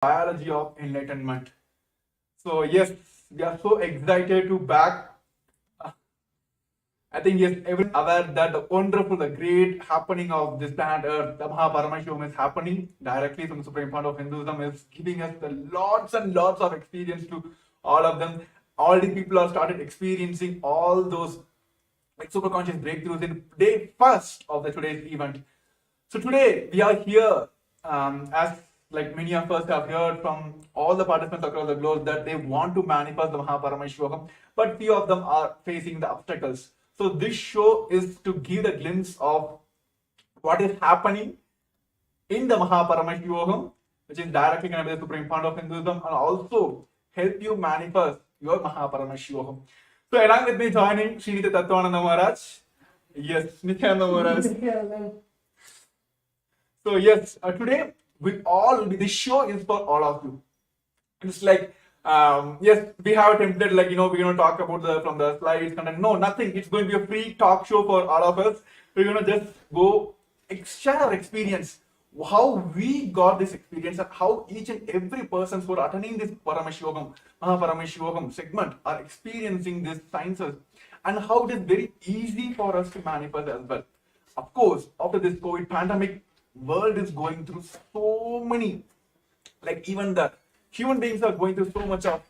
Biology of Enlightenment. So yes, we are so excited to back. I think yes, everyone aware that the wonderful, the great happening of this planet Earth, the Paramashivam is happening directly from the Supreme Point of Hinduism, is giving us the lots and lots of experience to all of them. All the people have started experiencing all those like super conscious breakthroughs in day first of the today's event. So today we are here, as like many of us have heard from all the participants across the globe that they want to manifest the Paramashivam, but few of them are facing the obstacles. So this show is to give a glimpse of what is happening in the Paramashivam, which is directly connected to the Supreme Point of Hinduism, and also help you manifest your Paramashivam. So along with me joining Sri Nithyananda Maharaj. Yes, Nithyananda Maharaj. So yes, today this show is for all of you. It's like, yes, we have a template, like, we're going to talk about from the slides, content. No, nothing. It's going to be a free talk show for all of us. We're going to just go share our experience, how we got this experience, and how each and every person who are attending this Paramashivam segment are experiencing these sciences, and how it is very easy for us to manifest as well. Of course, after this COVID pandemic, world is going through so many, like even the human beings are going through so much of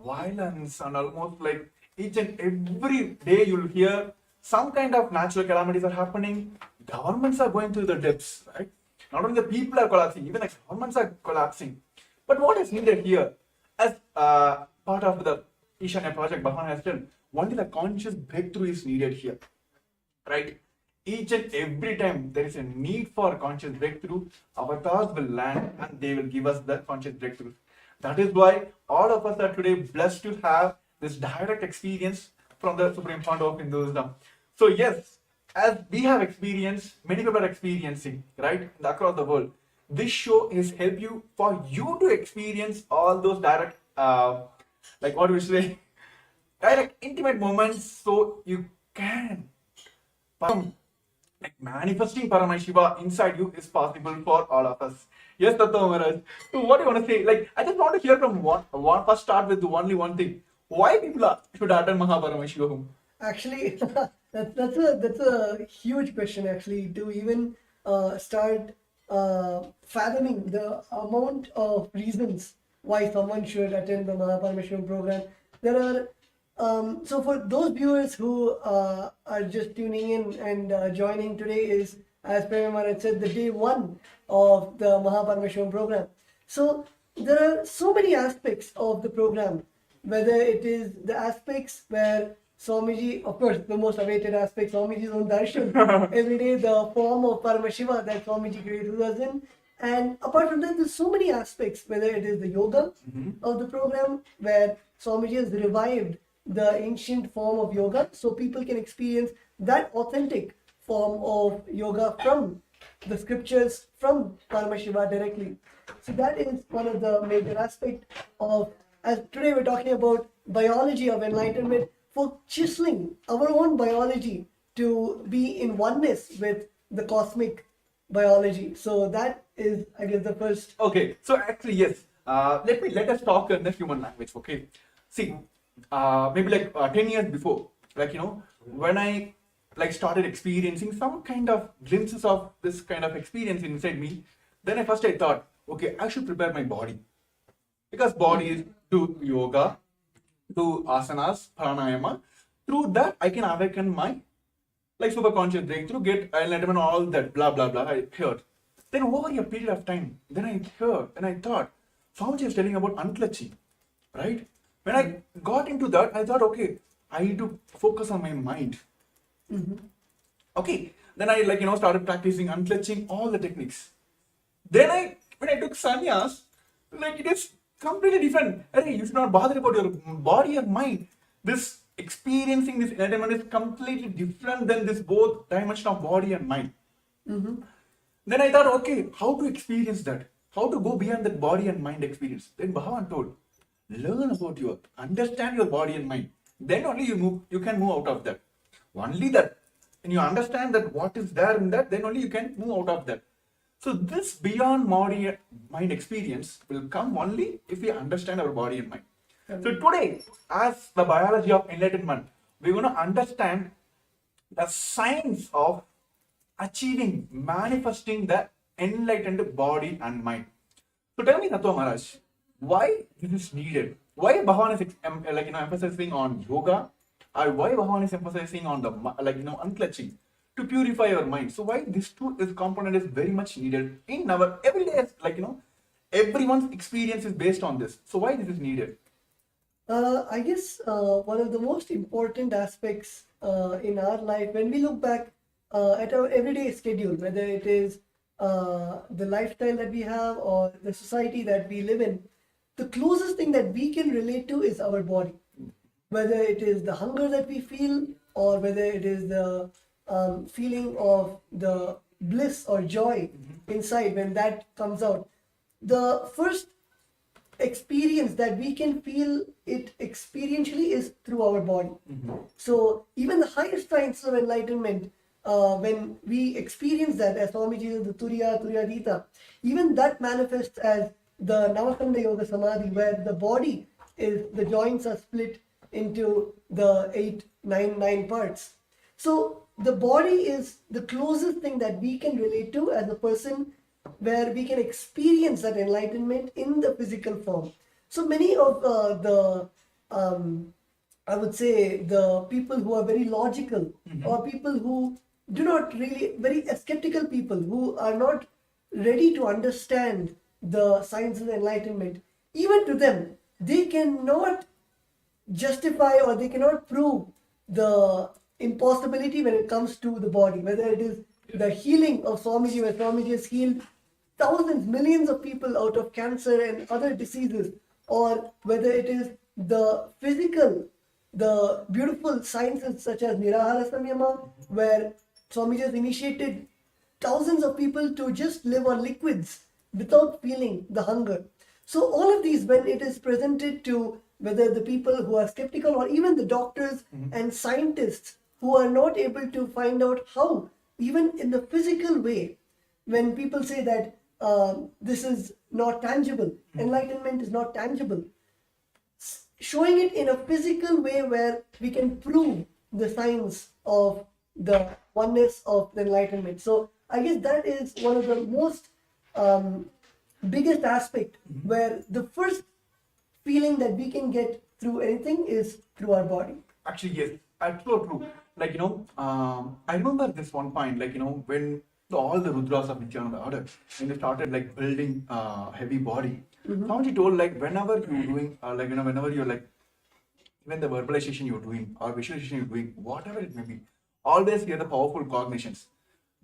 violence, and almost like each and every day you'll hear some kind of natural calamities are happening. Governments are going through the depths, right? Not only the people are collapsing, even the governments are collapsing. But what is needed here, as part of the Ishanya project, Bhavan has done, only the conscious breakthrough is needed here, right? Each and every time there is a need for conscious breakthrough, avatars will land and they will give us that conscious breakthrough. That is why all of us are today blessed to have this direct experience from the Supreme Point of Hinduism. So yes, as we have experienced, many people are experiencing, right, across the world. This show is help you for you to experience all those direct, like what we say, direct intimate moments, so you can like manifesting Paramashiva inside you is possible for all of us. Yes, Tattva Maharaj. So what do you want to say? Like, I just want to hear from first start with only one thing. Why people should attend Paramashivam? Actually, that's a huge question actually to even start fathoming the amount of reasons why someone should attend the Paramashivam program. There are so for those viewers who are just tuning in and joining today is, as Premamar had said, the day one of the Paramashivam program. So there are so many aspects of the program, whether it is the aspects where Swamiji, of course, the most awaited aspect, Swamiji's own darshan, every day the form of Paramashiva that Swamiji created us in. And apart from that, there's so many aspects, whether it is the yoga of the program, where Swamiji has revived the ancient form of yoga, so people can experience that authentic form of yoga from the scriptures, from Paramashiva directly. So that is one of the major aspects of, as today we're talking about biology of enlightenment, for chiseling our own biology to be in oneness with the cosmic biology. So that is, I guess, the first. Okay, so actually, yes. Let us talk in the human language. Okay, see, maybe like 10 years before, like when I like started experiencing some kind of glimpses of this kind of experience inside me, then I thought, okay, I should prepare my body, because body is do yoga, do asanas, pranayama. Through that, I can awaken my like super conscious breakthrough, get enlightenment, all that blah blah blah. I heard. Then over a period of time, then I thought, Swamiji is telling about unclutching, right? When I got into that, I thought, okay, I need to focus on my mind. Okay, then I started practicing unclutching, all the techniques. Then when I took sannyas, like it is completely different. Hey, you should not bother about your body and mind. This experiencing this enlightenment is completely different than this both dimension of body and mind. Then I thought, okay, how to experience that? How to go beyond that body and mind experience? Then Bhagavan told, learn about understand your body and mind. Then only you can move out of that. Only that, when you understand that what is there in that, then only you can move out of that. So this beyond mind experience will come only if we understand our body and mind. So today, as the biology of enlightenment, we're going to understand the science of achieving, manifesting the enlightened body and mind. So tell me, Natwa Maharaj, why this is needed? Why Bhagavan is emphasizing on yoga, or why Bhagavan is emphasizing on the unclutching to purify your mind? So why this component is very much needed in our everyday, everyone's experience is based on this. So why this is needed? I guess one of the most important aspects in our life, when we look back at our everyday schedule, whether it is the lifestyle that we have or the society that we live in, the closest thing that we can relate to is our body. Whether it is the hunger that we feel, or whether it is the feeling of the bliss or joy inside when that comes out. The first experience that we can feel it experientially is through our body. So even the highest science of enlightenment, when we experience that, as Swamiji says, the Turyadita, even that manifests as the Navakanda Yoga Samadhi, where the body is, the joints are split into the nine parts. So the body is the closest thing that we can relate to as a person, where we can experience that enlightenment in the physical form. So many of I would say, the people who are very logical, or people who do not really, very skeptical people who are not ready to understand the science of enlightenment, even to them, they cannot justify or they cannot prove the impossibility when it comes to the body, whether it is the healing of Swamiji, where Swamiji has healed thousands, millions of people out of cancer and other diseases, or whether it is the physical, the beautiful sciences such as Nirahara Samyama, where Swamiji has initiated thousands of people to just live on liquids without feeling the hunger. So all of these, when it is presented to whether the people who are skeptical, or even the doctors and scientists who are not able to find out how, even in the physical way, when people say that this is not tangible, enlightenment is not tangible, showing it in a physical way where we can prove the science of the oneness of the enlightenment. So I guess that is one of the most biggest aspect, where the first feeling that we can get through anything is through our body. Actually, yes, absolutely true. I remember this one point, when all the Rudras of Nithyananda order, when they started building heavy body, Swamiji told whenever you're doing, whenever you're even the verbalization you're doing or visualization you're doing, whatever it may be, always hear the powerful cognitions.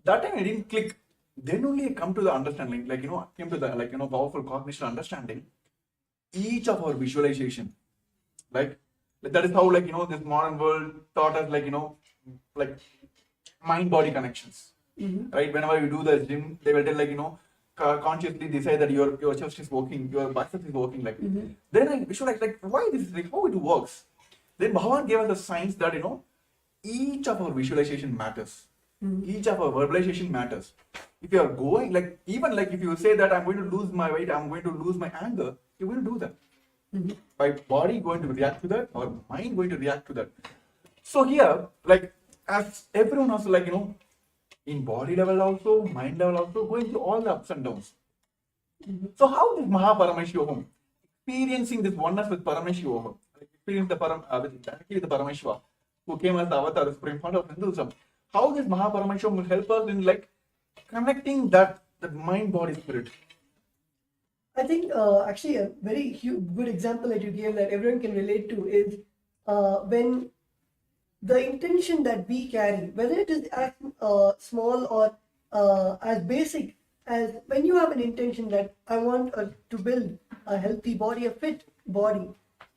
That time I didn't click. Then only I come to the understanding, came to the powerful cognition understanding. Each of our visualization, that is how this modern world taught us mind-body connections. Right? Whenever you do the gym, they will tell consciously decide that your chest is working, your bicep is working. Then I visualize why this is how it works. Then Bhagavan gave us the science that each of our visualization matters. Each of our verbalization matters. If you are going even if you say that I'm going to lose my weight, I'm going to lose my anger, you will do that. My body going to react to that, or mind going to react to that. So here, as everyone also in body level also, mind level also, going through all the ups and downs. So how is Paramashivam experiencing this oneness with Paramashivam, experience directly the Paramashiva, who came as the avatar, the supreme founder of Hinduism? How this Paramashivam will help us in connecting that mind, body, spirit? I think actually a very good example that you gave that everyone can relate to is when the intention that we carry, whether it is as small or as basic as when you have an intention that I want to build a healthy body, a fit body,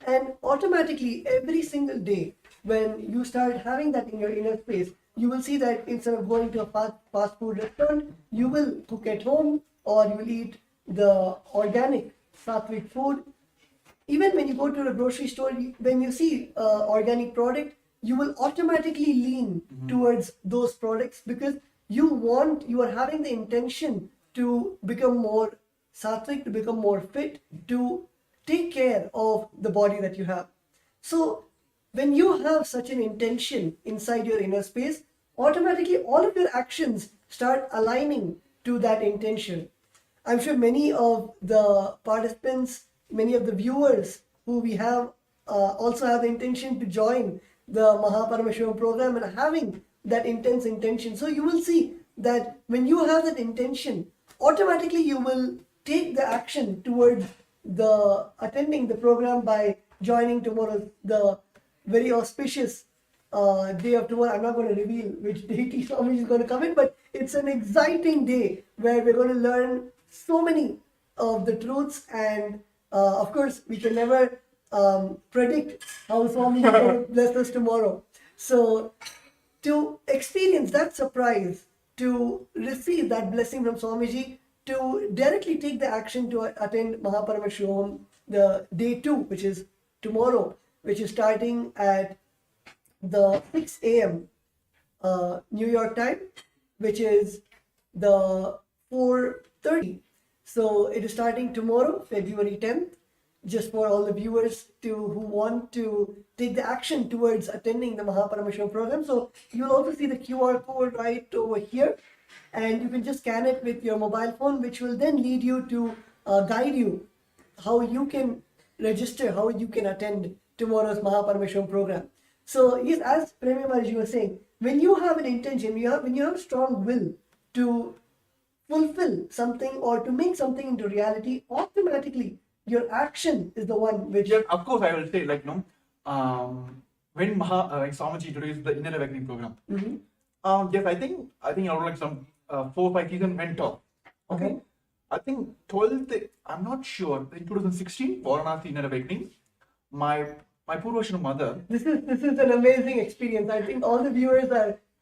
and automatically every single day when you start having that in your inner space, you will see that instead of going to a fast food restaurant, you will cook at home, or you will eat the organic sattvic food. Even when you go to a grocery store, when you see organic product, you will automatically lean towards those products, because you are having the intention to become more sattvic, to become more fit, to take care of the body that you have. So when you have such an intention inside your inner space, automatically all of your actions start aligning to that intention. I'm sure many of the participants, many of the viewers who we have also have the intention to join the Paramashivam program and having that intense intention. So you will see that when you have that intention, automatically you will take the action towards the attending the program by joining tomorrow, the very auspicious day of tomorrow. I'm not going to reveal which deity Swami is going to come in, but it's an exciting day where we're going to learn so many of the truths, and of course we can never predict how Swami is going to bless us tomorrow. So to experience that surprise, to receive that blessing from Swamiji, to directly take the action to attend Paramashivam, the day 2, which is tomorrow, which is starting at the 6 a.m. New York time, which is the 4:30. So it is starting tomorrow, February 10th, just for all the viewers who want to take the action towards attending the Paramashivam program. So you'll also see the QR code right over here, and you can just scan it with your mobile phone, which will then lead you to guide you how you can register, how you can attend tomorrow's Paramashivam program. So yes, as Premi Maharaj was saying, when you have an intention, when you have strong will to fulfill something or to make something into reality, automatically your action is the one which... Yeah, of course, I will say, like, when Swamiji introduced the Inner Awakening program, yes, I think around like some 4-5 seasons went off. Okay. I think 12th, I'm not sure, in 2016, Varanasi Inner Awakening, my Purvashana mother. This is an amazing experience. I think all the viewers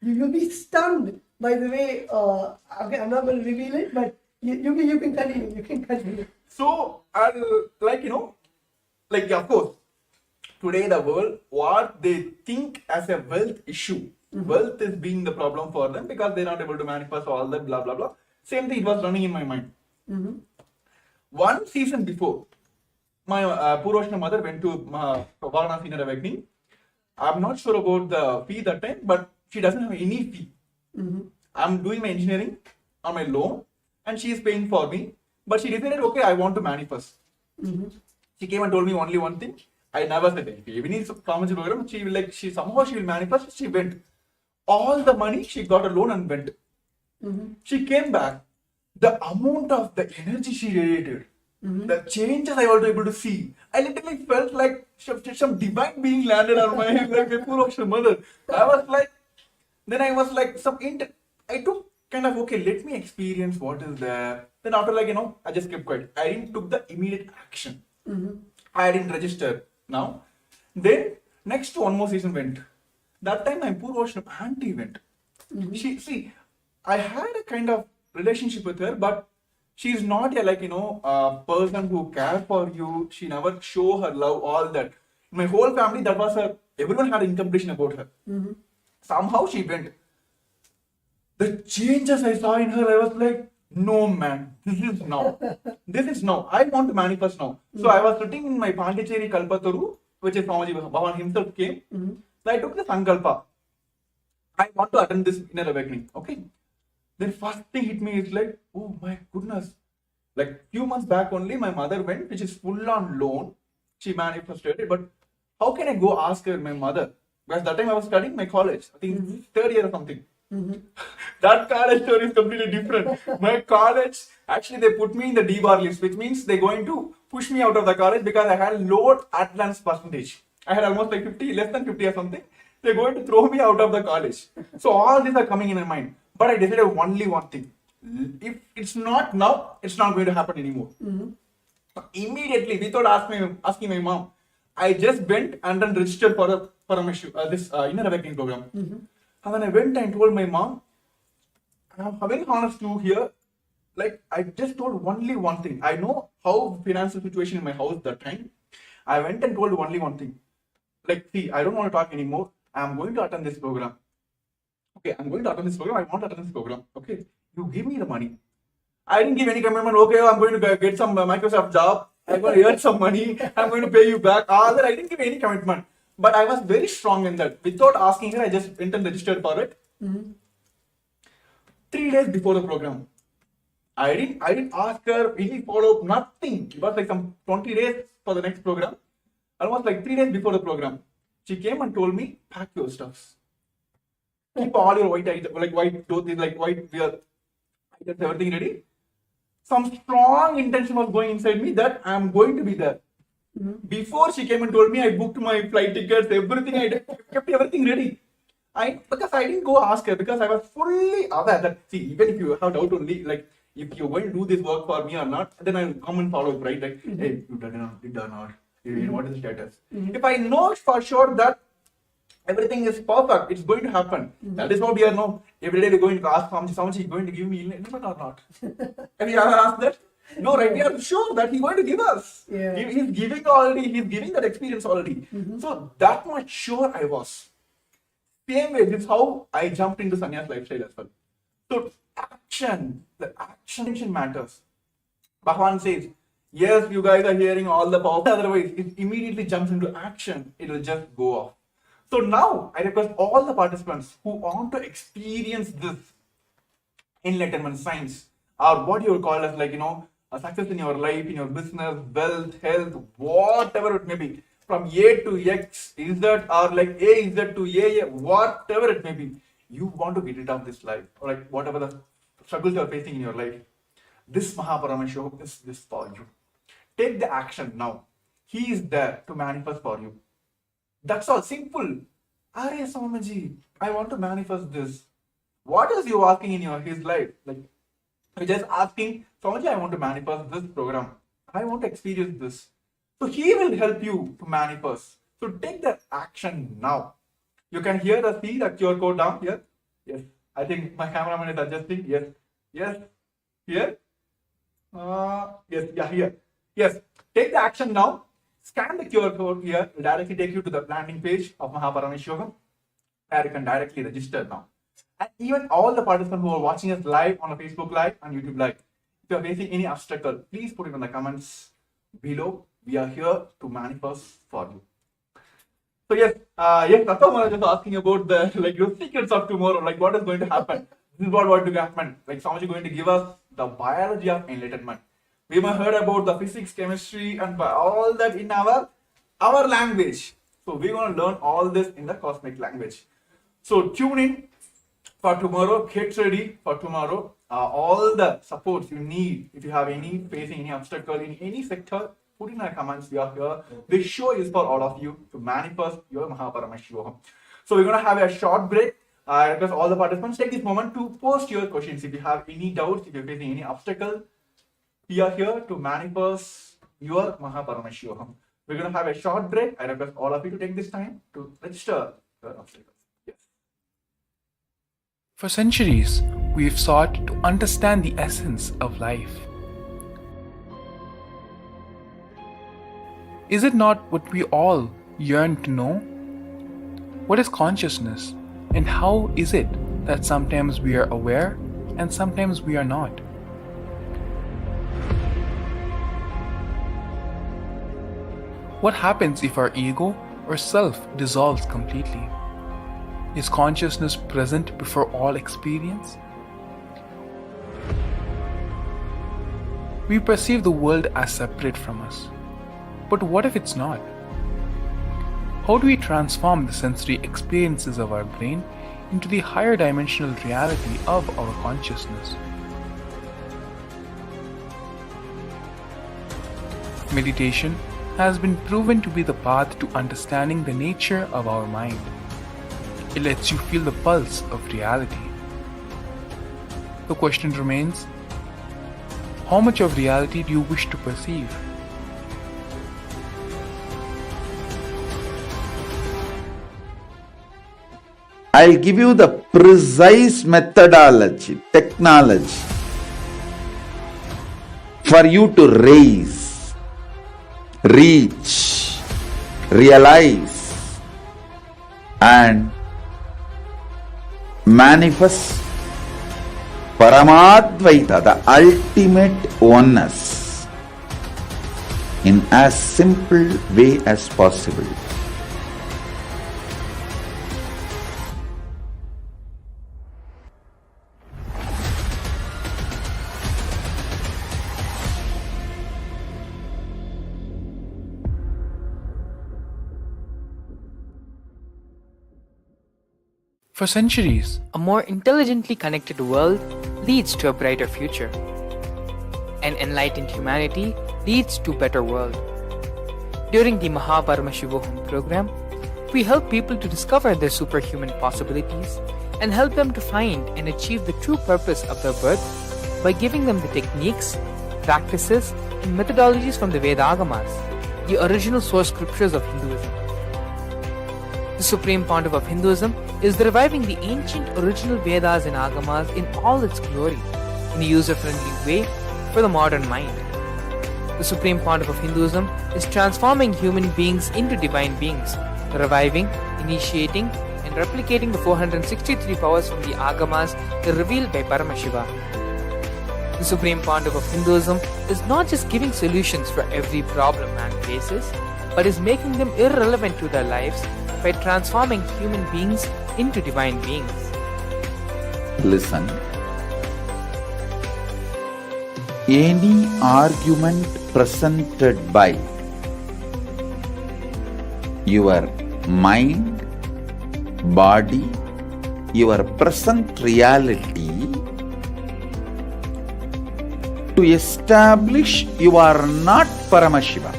you'll be stunned by the way. Okay, I'm not going to reveal it, but you can continue. You can continue. So, of course, today the world, what they think as a wealth issue, wealth is being the problem for them because they're not able to manifest all that, blah, blah, blah. Same thing, it was running in my mind. One season before, my Purvashana mother went to Varanasi Inner Awakening. I'm not sure about the fee that time, but she doesn't have any fee. I'm doing my engineering on my loan, and she is paying for me. But she decided, okay, I want to manifest. She came and told me only one thing. I never said anything. Even in Swamiji program, she will manifest. She went. All the money, she got a loan and went. She came back. The amount of the energy she radiated, the changes I was able to see, I literally felt like some divine being landed on my head, like a Purvashana mother. I took kind of, okay, let me experience what is there. Then after I just kept quiet. I didn't took the immediate action. I didn't register now. Then next one more season went. That time my Purvashana auntie went. I had a kind of relationship with her, but she's not a person who cares for you. She never show her love, all that. My whole family, that was her. Everyone had incompletion about her. Somehow she went. The changes I saw in her, I was like, no man, this is now. This is now. I want to manifest now. So I was sitting in my Pondicherry Kalpataru, which is Swamiji Bhavan himself came. So I took the Sankalpa. I want to attend this Inner Awakening. Okay. Then first thing hit me is like, oh my goodness. Like few months back only, my mother went, which is full on loan. She manifested it, but how can I go ask her, my mother? Because that time I was studying my college, I think 3rd year or something. That college story is completely different. My college, actually they put me in the D-bar list, which means they're going to push me out of the college because I had low attendance percentage. I had almost like 50, less than 50 or something. They're going to throw me out of the college. So all these are coming in my mind. But I decided only one thing. If it's not now, it's not going to happen anymore. So immediately, without asking my mom, I just went and then registered for this Inner Awakening program. And then I went and told my mom, I'm very honest to here, like I just told only one thing. I know how financial situation in my house that time. I went and told only one thing. Like, see, I don't want to talk anymore. I'm going to attend this program. Okay, I'm going to attend this program. I want to attend this program. Okay, you give me the money. I didn't give any commitment. Okay, I'm going to get some Microsoft job. I'm going to earn some money. I'm going to pay you back. All that I didn't give any commitment. But I was very strong in that. Without asking her, I just went and registered for it. 3 days before the program, I didn't ask her any follow up, nothing. It was like some 20 days for the next program. Almost like 3 days before the program, she came and told me, pack your stuffs. Keep all your white items, like white clothes, like white wear items, everything ready. Some strong intention was going inside me that I am going to be there. Before she came and told me, I booked my flight tickets, everything. I kept everything ready. Because I didn't go ask her, because I was fully aware that, see, even if you have doubt only, like if you're going to do this work for me or not, then I'll come and follow up, right? Like, hey, you did or not? What is the status? If I know for sure that everything is perfect, it's going to happen. That is what we are now. Every day we're going to ask someone is going to give me enlightenment or not. Have you ever asked that? No, right? We are sure that he's going to give us. Yeah. He's giving already. He's giving that experience already. So that much sure I was. Same way, this is how I jumped into sannyas lifestyle as well. So action, the action matters. Bhagavan says, yes, you guys are hearing all the power. Otherwise, it immediately jumps into action. It will just go off. So now I request all the participants who want to experience this enlightenment science, or what you would call as like, a success in your life, in your business, wealth, health, whatever it may be, from A to X, is that, or like A is that to A, whatever it may be, you want to get rid of this life, or like whatever the struggles you are facing in your life. This Paramashivam is this for you. Take the action now. He is there to manifest for you. That's all, simple. Arey Swamiji, I want to manifest this. What is you asking in his life? Like, you're just asking, Swamiji, I want to manifest this program. I want to experience this. So he will help you to manifest. So take that action now. You can hear the QR code down here. Yes. I think my cameraman is adjusting. Yes. Yes. Here. Yes. Yeah, here. Yes. Take the action now. Scan the QR code here. It will directly take you to the landing page of Paramashivam, where you can directly register now. And even all the participants who are watching us live on a Facebook Live and YouTube Live, if you are facing any obstacle, please put it in the comments below. We are here to manifest for you. So yes, Tattva Maharaj is asking about the secrets of tomorrow, like what is going to happen. This is what going to happen. Like Swamiji is going to give us the biology of enlightenment. We might heard about the physics, chemistry, and all that in our language. So we're going to learn all this in the cosmic language. So tune in for tomorrow. Get ready for tomorrow. All the supports you need, if you have facing any obstacle in any sector, put in the comments. We are here. This show is for all of you to manifest your Paramashivam. So we're going to have a short break. I request all the participants take this moment to post your questions. If you have any doubts, if you're facing any obstacle, we are here to manifest your Paramashivam. We're going to have a short break. I request all of you to take this time to register your obstacles. Yes. For centuries, we've sought to understand the essence of life. Is it not what we all yearn to know? What is consciousness, and how is it that sometimes we are aware and sometimes we are not? What happens if our ego or self dissolves completely? Is consciousness present before all experience? We perceive the world as separate from us. But what if it's not? How do we transform the sensory experiences of our brain into the higher dimensional reality of our consciousness? Meditation has been proven to be the path to understanding the nature of our mind. It lets you feel the pulse of reality. The question remains, how much of reality do you wish to perceive? I'll give you the precise methodology, technology for you to raise, reach, realize, and manifest Paramadvaita, the ultimate oneness, in as simple way as possible. For centuries, A more intelligently connected world leads to a brighter future. An enlightened humanity leads to a better world. During the Paramashivam program, we help people to discover their superhuman possibilities and help them to find and achieve the true purpose of their birth by giving them the techniques, practices, and methodologies from the Vedagamas, the original source scriptures of Hinduism. The Supreme Pontiff of Hinduism is reviving the ancient original Vedas and Agamas in all its glory, in a user-friendly way for the modern mind. The Supreme Pontiff of Hinduism is transforming human beings into divine beings, reviving, initiating, and replicating the 463 powers from the Agamas revealed by Paramashivam. The Supreme Pontiff of Hinduism is not just giving solutions for every problem man faces, but is making them irrelevant to their lives by transforming human beings into divine beings. Listen. Any argument presented by your mind, body, your present reality to establish you are not Paramashiva.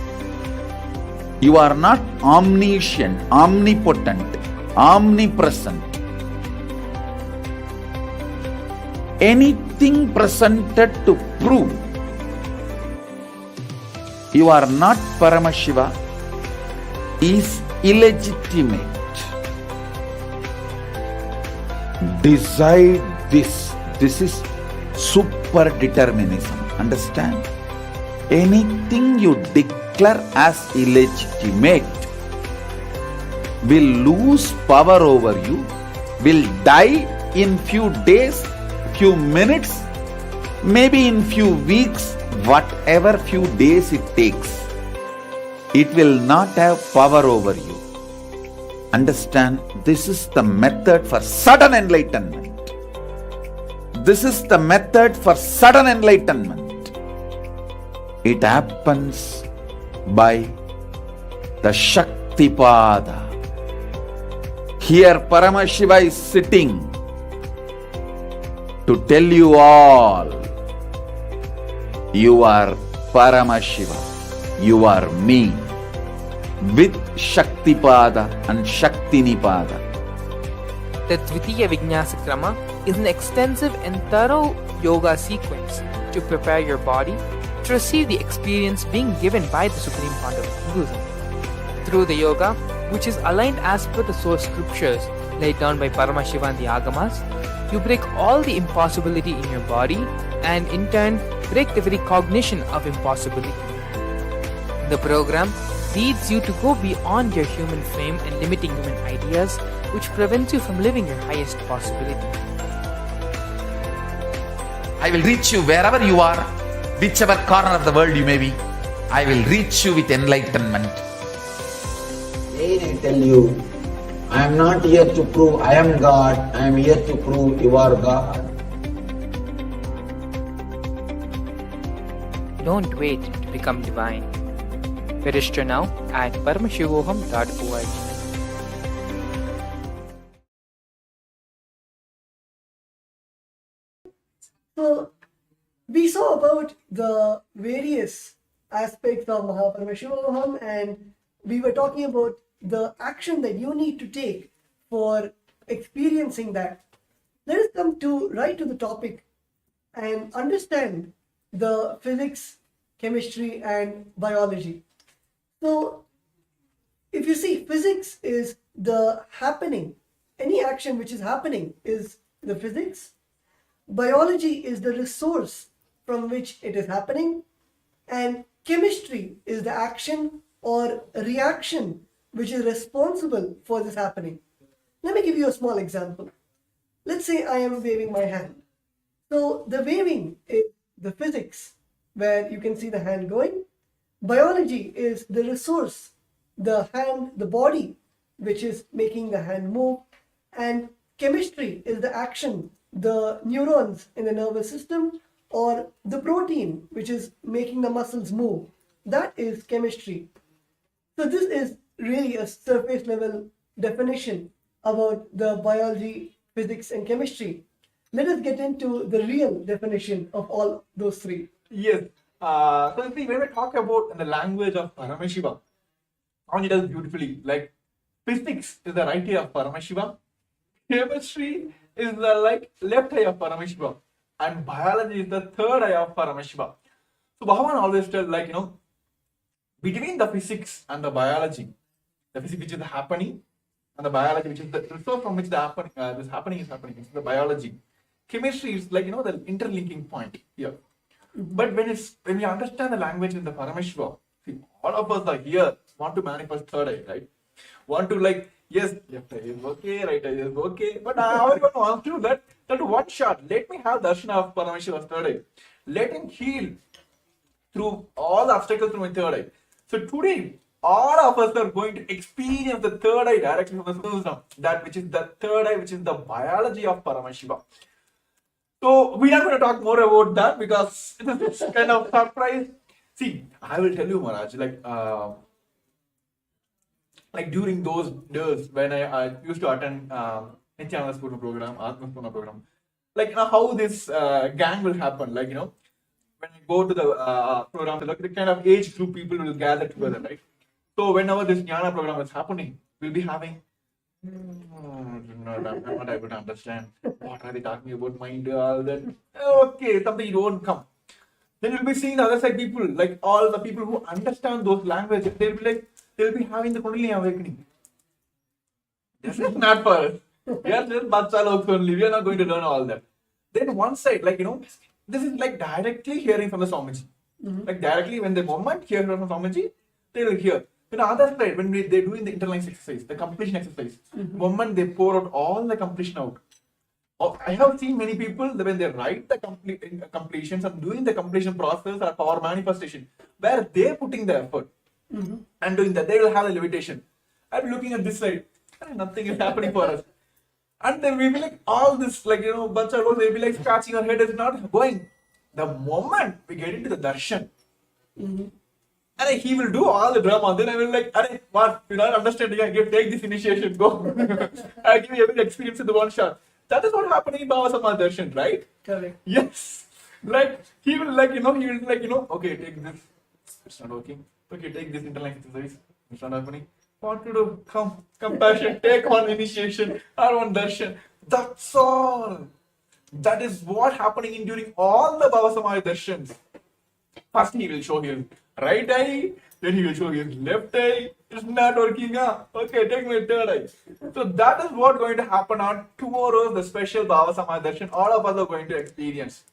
You are not omniscient, omnipotent, omnipresent. Anything presented to prove you are not Paramashiva is illegitimate. Decide this. This is super determinism. Understand? Anything you declare as illegitimate will lose power over you, will die in few days, few minutes, maybe in few weeks, whatever few days it takes. It will not have power over you. Understand, this is the method for sudden enlightenment. This is the method for sudden enlightenment. It happens by the Shaktipada. Here Paramashiva is sitting to tell you all, you are Paramashiva, you are me, with Shaktipada and Shaktinipada. The Dvitiya Vijnasa Krama is an extensive and thorough yoga sequence to prepare your body to receive the experience being given by the Supreme Pontiff of Hinduism. Through the yoga, which is aligned as per the source scriptures laid down by Paramashiva and the Agamas, you break all the impossibility in your body and in turn break the very cognition of impossibility. The program leads you to go beyond your human frame and limiting human ideas, which prevents you from living your highest possibility. I will reach you wherever you are, whichever corner of the world you may be. I will reach you with enlightenment. Again I tell you, I am not here to prove I am God, I am here to prove you are God. Don't wait to become divine. Register now at paramashivoham.org. So, we saw about the various aspects of Paramashivam, and we were talking about the action that you need to take for experiencing that. Let us come right to the topic and understand the physics, chemistry, and biology. So, if you see, physics is the happening. Any action which is happening is the physics. Biology is the resource from which it is happening. And chemistry is the action or reaction which is responsible for this happening. Let me give you a small example. Let's say I am waving my hand. So the waving is the physics, where you can see the hand going. Biology is the resource, the hand, the body, which is making the hand move. And chemistry is the action, the neurons in the nervous system, or the protein, which is making the muscles move. That is chemistry. So this is really a surface level definition about the biology, physics, and chemistry. Let us get into the real definition of all those three. Yes. So see, when we talk about in the language of Paramashiva, Anya does beautifully. Like physics is the right eye of Paramashiva, chemistry is the left eye of Paramashiva, and biology is the third eye of Paramashiva. So Bhagavan always tell between the physics and the biology, the physics which is happening and the biology which is the resource from which the this happening is happening, it's the biology. Chemistry is the interlinking point here. But when we understand the language in the Paramashiva, see, all of us are here want to manifest third eye, right? Want to yes, left eye is okay, right eye is okay, but everyone wants to that one shot. Let me have darshan of Paramashiva's third eye. Let him heal through all the obstacles through my third eye. So today, all of us are going to experience the third eye directly from the wisdom, that which is the third eye, which is the biology of Paramashiva. So we are going to talk more about that because it's kind of surprise. See, I will tell you, Maharaj, during those days when I used to attend Nithyananda's program, Atma's program, how this gang will happen, when I go to the program, the kind of age group people will gather together, right? So whenever this Jnana program is happening, we'll be having I'm not able to understand. What are they talking about? Mind, all that. Okay, something you don't come. Then you'll be seeing the other side people, all the people who understand those languages, they'll be having the Kundalini awakening. This is not for us. We are just Bacha Loks only. We are not going to learn all that. Then one side, this is directly hearing from the Swamiji. Directly when the moment hear from Swamiji, they will hear. Then the other side, when they're doing the interline exercise, the completion exercise, moment they pour out all the completion out. I have seen many people when they write the completions and doing the completion process or power manifestation, where they're putting the effort and doing that, they will have a levitation. I'm looking at this side, nothing is happening for us. And then we will be all this, bunch of they'll be scratching our head, is not going. The moment we get into the darshan, and he will do all the drama. Then I will what? You're not understanding. Take this initiation. Go. I'll give you every experience in the one shot. That is what happened in Baba Sama Darshan, right? Correct. Yes. He will okay, take this. It's not working. Okay, take this interline exercise. It's not happening. What to do? Come, compassion. Take one initiation or one darshan. That's all. That is what happening in during all the Baba Sama Darshans. First he will show his right eye, then he will show his left eye. It's not working. Okay, take my third eye. So that is what going to happen on tomorrow's the special Baba Sama Darshan. All of us are going to experience.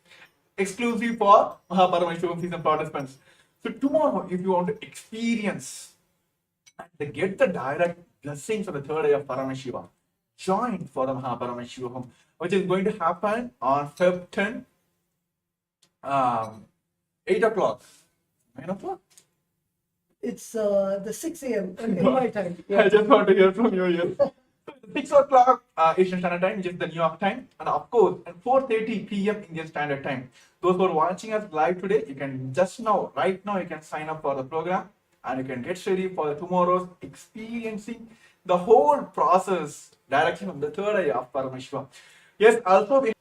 Exclusive for Paramashivam season participants. So tomorrow, if you want to experience and get the direct blessings of the third eye of Paramashiva, join for the Paramashivam, which is going to happen on Feb 10, 8 o'clock. 9 o'clock? It's the 6 a.m. in my time. Yeah. I just want to hear from you here. 6 o'clock Asian Standard Time, which is the New York time, and of course at 4:30 p.m. Indian Standard Time. Those who are watching us live today, you can right now, you can sign up for the program and you can get ready for the tomorrow's experiencing the whole process directly from the third eye of Paramashiva. Yes, also we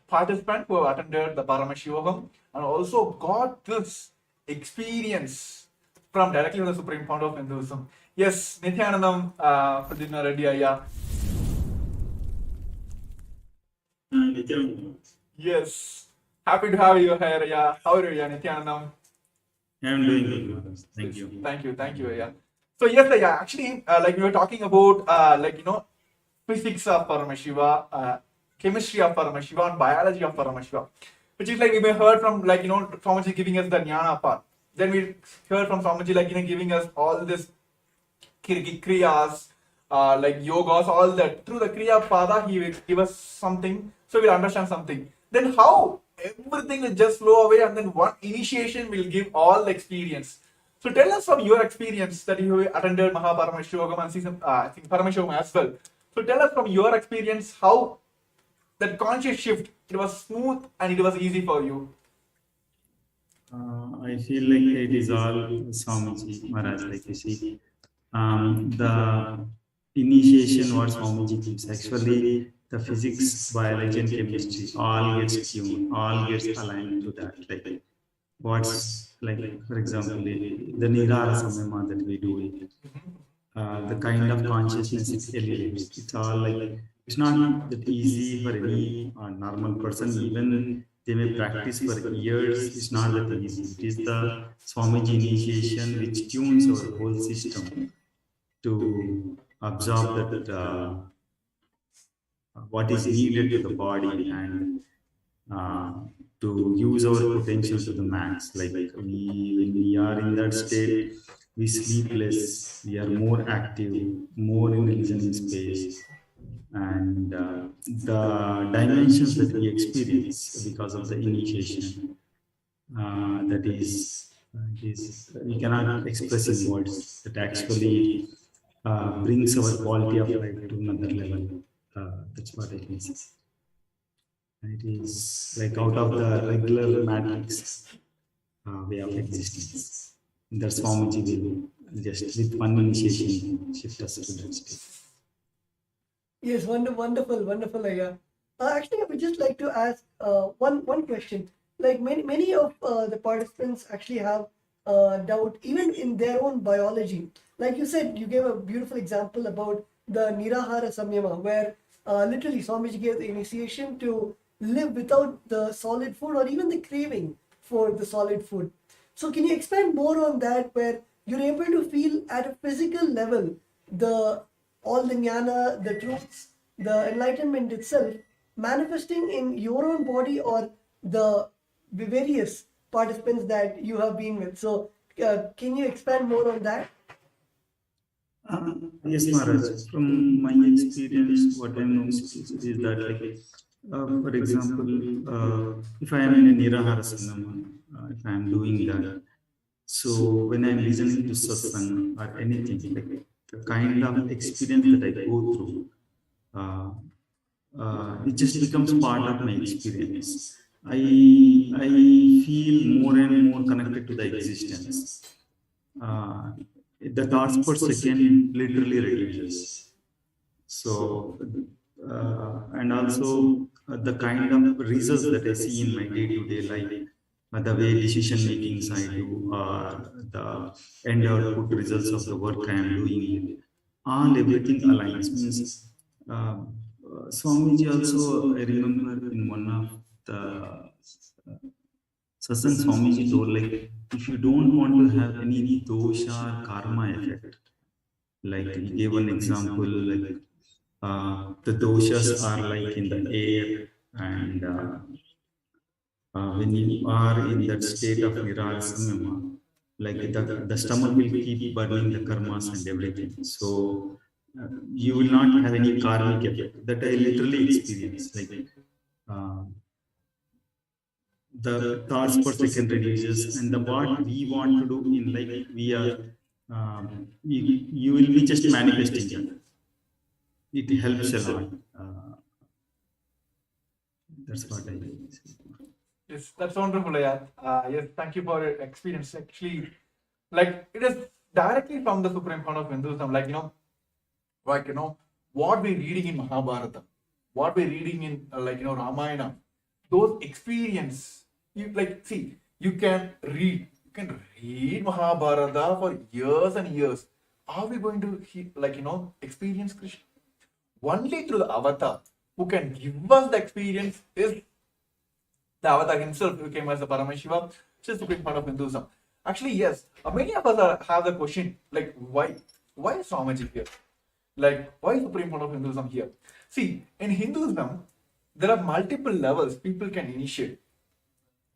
participants who have attended the Paramashivam and also got this experience from directly from the Supreme Founder of Hinduism. Yes, Nithyanandam, Pradipna Reddy Ayya. Nithyananda. Yes, happy to have you here. Yeah, how are you, Nithyanandam? I am doing good. Thank you. Thank you, Ayya. So yes, Ayya, actually, we were talking about physics of Paramashiva, chemistry of Paramashiva, and biology of Paramashiva, which is we may heard from Swamiji giving us the jnana part. Then we heard from Swamiji giving us all this kriyas, yogas, all that. Through the kriya pada, he will give us something So we'll understand something. Then how everything will just flow away, and then one initiation will give all the experience. So tell us from your experience that you attended Paramashivam and season, I think Paramashivam as well. So tell us from your experience how that conscious shift, it was smooth and it was easy for you. I feel like it is all Swamiji Maharaj, like you see. The initiation what Swamiji gives, actually the physics, biology and chemistry all gets tuned, all gets aligned to that. Like what's like, for example, the Nirara Samyama that we do it. The kind of consciousness it elevates. It's all like, it's not that easy for any normal person. Even they may practice for years. It's not that easy. It is the Swamiji initiation which tunes our whole system to absorb that what is needed to the body and to use our potential to the max. Like when we are in that state, we sleep less, we are more active, more in listening space, and the dimensions that we experience because of the initiation, that is we cannot express in words. That actually brings our quality of life to another level. That's what I can say. It is like out of the regular matrix way of existence. That's Swamiji will just with one initiation shift us to that state. Yes, wonderful, Aya. Actually, I would just like to ask one question. Like many of the participants actually have doubt even in their own biology. Like you said, you gave a beautiful example about the Nirahara Samyama, where literally Swamiji gave the initiation to live without the solid food or even the craving for the solid food. So can you expand more on that, where you're able to feel at a physical level all the jnana, the truths, the enlightenment itself manifesting in your own body or the various participants that you have been with? So can you expand more on that? Yes, Maharaj. From my experience, what I know is that, like, for example, if I am in a Nirahara Samyama, if I am doing that, so when I am listening to satsang or anything, like the kind of experience that I go through, it just becomes part of my experience. I feel more and more connected to the existence. The thoughts per second literally reduces. So, and also the kind of results that I see in my day-to-day life, the way decision makings I do, or the end output results of the work I am doing, all everything aligns. Means Swamiji also, I remember in one of the satsang, Swamiji told, like, if you don't want to have any dosha or karma effect, like he gave an example, like the doshas are like in the air, and when you are in that state of Nirara Samyama, like the stomach will keep burning the karmas and everything. So you will not have any karmic effect. That I literally experienced. Like the thoughts per second reduces, and the what we want to do in life, we are you will be just manifesting that. It helps a lot. That's what I say. Yes, that's wonderful, Ayat. Yes, thank you for your experience. Actually, like it is directly from the Supreme Court of Hinduism. Like what we're reading in Mahabharata, what we're reading in Ramayana, those experience. You can read Mahabharata for years and years. Are we going to experience Krishna? Only through the avatar who can give us the experience is the avatar himself, who came as the Paramashivam, which is the Supreme Court of Hinduism. Actually, yes, many of us have the question, like, why is Swamiji here? Like, why is Supreme Court of Hinduism here? See, in Hinduism, there are multiple levels people can initiate.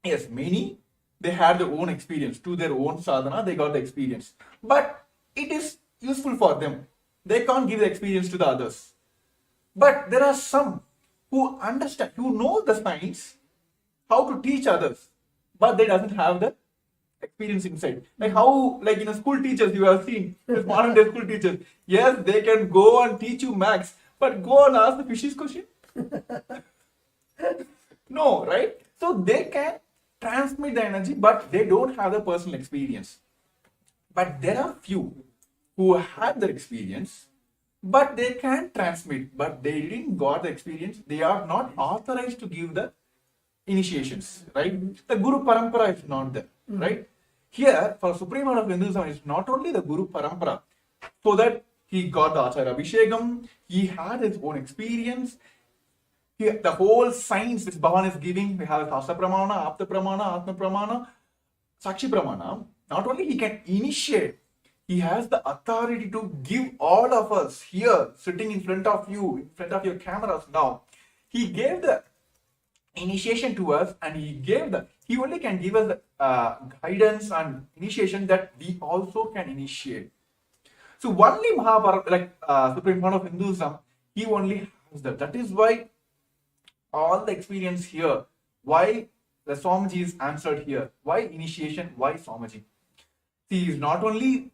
Yes, many, they had their own experience. To their own sadhana, they got the experience. But it is useful for them. They can't give the experience to the others. But there are some who understand, who know the science, how to teach others, but they doesn't have the experience inside. Like how, like school teachers you have seen, these modern day school teachers. Yes, they can go and teach you maths, but go and ask the fishes question. No, right? So they can transmit the energy, but they don't have the personal experience. But there are few who have their experience, but they can transmit, but they didn't got the experience. They are not authorized to give the initiations, right? The Guru Parampara is not there, right? Here, for Supreme Lord of Hinduism, it's not only the Guru Parampara, so that he got the Acharya Abhishekam, he had his own experience. The whole science which Bhavan is giving, we have Shastra Pramana, Apta Pramana, Atma Pramana, Sakshi Pramana. Not only he can initiate, he has the authority to give all of us here, sitting in front of you, in front of your cameras now. He gave the initiation to us, and he only can give us guidance and initiation that we also can initiate. So only Mahabharata, like Supreme Lord of Hinduism, he only has that. That is why all the experience here, why the Swamiji is answered here, why initiation, why Swamiji. See, he is not only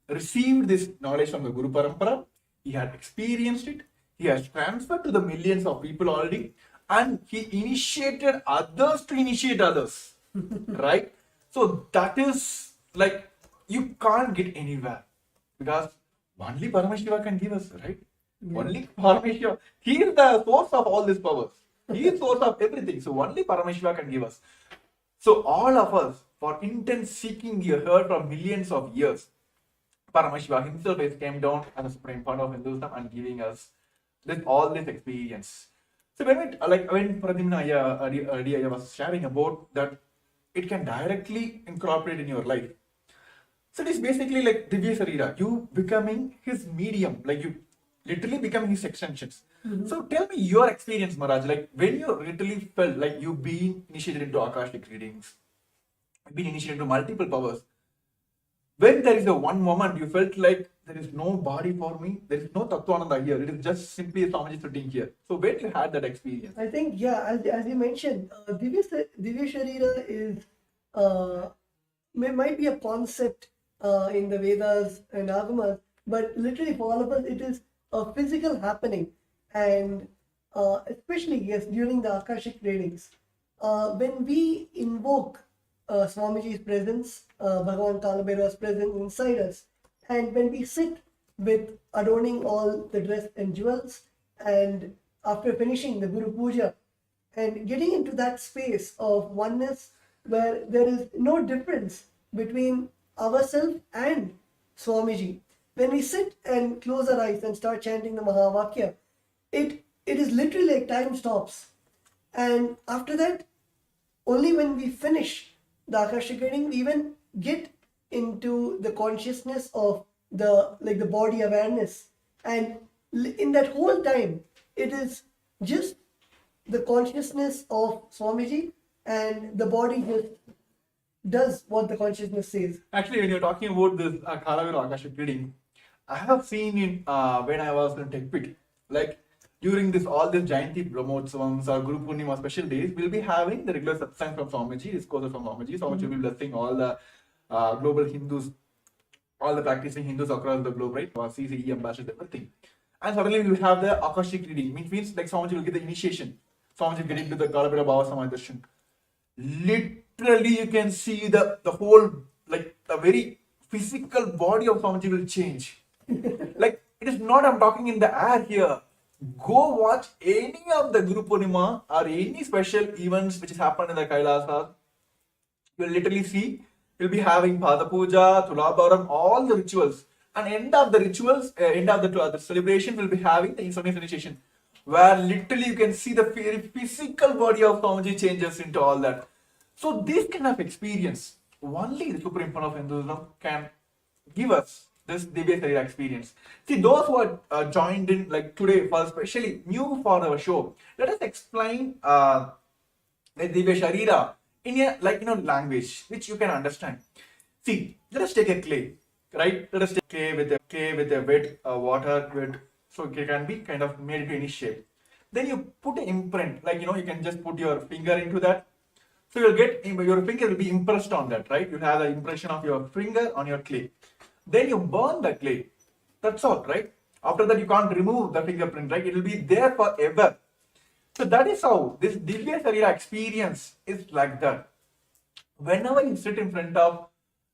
received this knowledge from the Guru Parampara, he had experienced it, he has transferred to the millions of people already, and he initiated others to initiate others. Right? So that is like, you can't get anywhere, because only Paramashiva can give us, right? Yeah. Only Paramashiva. He is the source of all these powers. He is source of everything. So only Paramashiva can give us. So all of us, for intense seeking, you heard from millions of years, Paramashiva himself has came down as a supreme founder of Hinduism and giving us all this experience. So when Pradimna earlier was sharing about that, it can directly incorporate in your life. So it is basically like Divya Sarira, you becoming his medium, like you literally becoming his extensions. Mm-hmm. So tell me your experience, Maharaj, like when you literally felt like you being initiated into Akashic readings, being initiated into multiple powers. When there is a one moment you felt like there is no body for me, there is no Tattvananda here, it is just simply a Swamiji sitting here. So when you had that experience? I think, yeah, as you mentioned, Divya Sharira is, might be a concept in the Vedas and Agamas, but literally for all of us, it is a physical happening. And especially, yes, during the Akashic readings, when we invoke Swamiji's presence, Bhagavan Kalabhairava's presence inside us, and when we sit with adorning all the dress and jewels, and after finishing the Guru Puja, and getting into that space of oneness where there is no difference between ourselves and Swamiji. When we sit and close our eyes and start chanting the Mahavakya, it is literally like time stops. And after that, only when we finish the Akashic reading, we even get into the consciousness of the body awareness. And in that whole time, it is just the consciousness of Swamiji, and the body just does what the consciousness says. Actually, when you're talking about this Kalabhairava Akashic reading, I have seen it when I was in TechPit, like during all these Jayanti Brahmotsavams or Guru Purnima special days, we'll be having the regular satsang from Swamiji, discourses from Swamiji. Swamiji will be blessing all the global Hindus, all the practicing Hindus across the globe, right? CCE, ambassador, everything. And suddenly we will have the Akashic reading, which means like Swamiji will get the initiation. Swamiji will get into the Kalabhairava Bhava Samaya Darshan. Literally, you can see the whole, like the very physical body of Swamiji will change. Like, it is not I'm talking in the air here. Go watch any of the Guru Purnima or any special events which has happened in the Kailasa. You will literally see, we'll be having Pada Puja, Tulabharam, all the rituals. And end of the rituals, end of the celebration, we'll be having the Swami initiation, where literally you can see the physical body of Swamiji changes into all that. So this kind of experience, only the Supreme Founder of Hinduism can give us this Divya Sharira experience. See, those who are joined in like today, for especially new for our show, let us explain the Divya Sharira in a language which you can understand. See, let us take a clay, right? Let us take clay with a wet water, so it can be kind of made into any shape. then you put an imprint, like you can just put your finger into that. So you'll get your finger will be impressed on that, right? You have the impression of your finger on your clay. Then you burn the clay. That's all, right? After that, you can't remove the fingerprint, right? It will be there forever. So that is how this Divya Sarira experience is like that. Whenever you sit in front of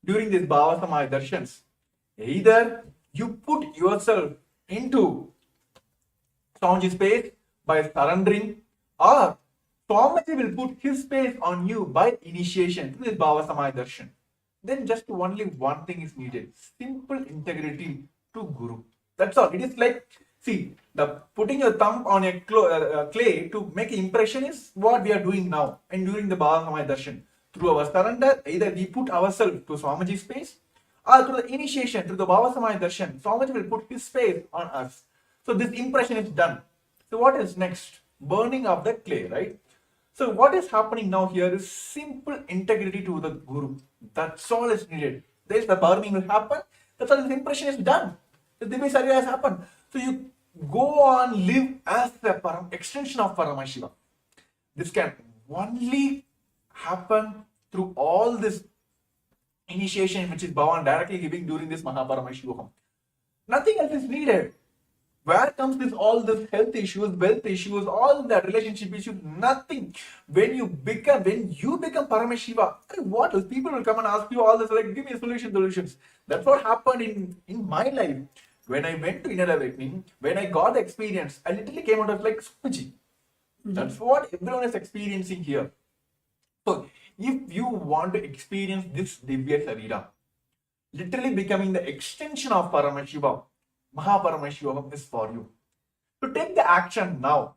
during this Bhava Samaya Darshans, either you put yourself into Swamiji's space by surrendering, or Swamiji will put his space on you by initiation to this Bhava Samaya Darshan. Then just only one thing is needed: simple integrity to Guru. That's all. It is like, see, the putting your thumb on a clay to make an impression is what we are doing now and during the Bhava Samaya Darshan. Through our surrender, either we put ourselves to Swamiji's space, or through the initiation, through the Bhava Samaya Darshan, Swamiji will put his space on us. So this impression is done. So what is next? Burning of the clay, right? So what is happening now here is simple integrity to the Guru. That's all is needed. There is the burning will happen. That's all. This impression is done. The Divya Sarira has happened. So you go on, live as the extension of Paramashivam. This can only happen through all this initiation which is Bhavan directly giving during this Mahaparamashivaham. Nothing else is needed. Where comes this all this health issues, wealth issues, all that relationship issues? Nothing. When you become Paramashiva, what else? People will come and ask you all this, like, give me solutions. That's what happened in my life. When I went to inner awakening, when I got the experience, I literally came out of like Swamiji. That's what everyone is experiencing here. So if you want to experience this Divya Sarira, literally becoming the extension of Paramashiva, Mahaparamashivam is for you. To take the action now,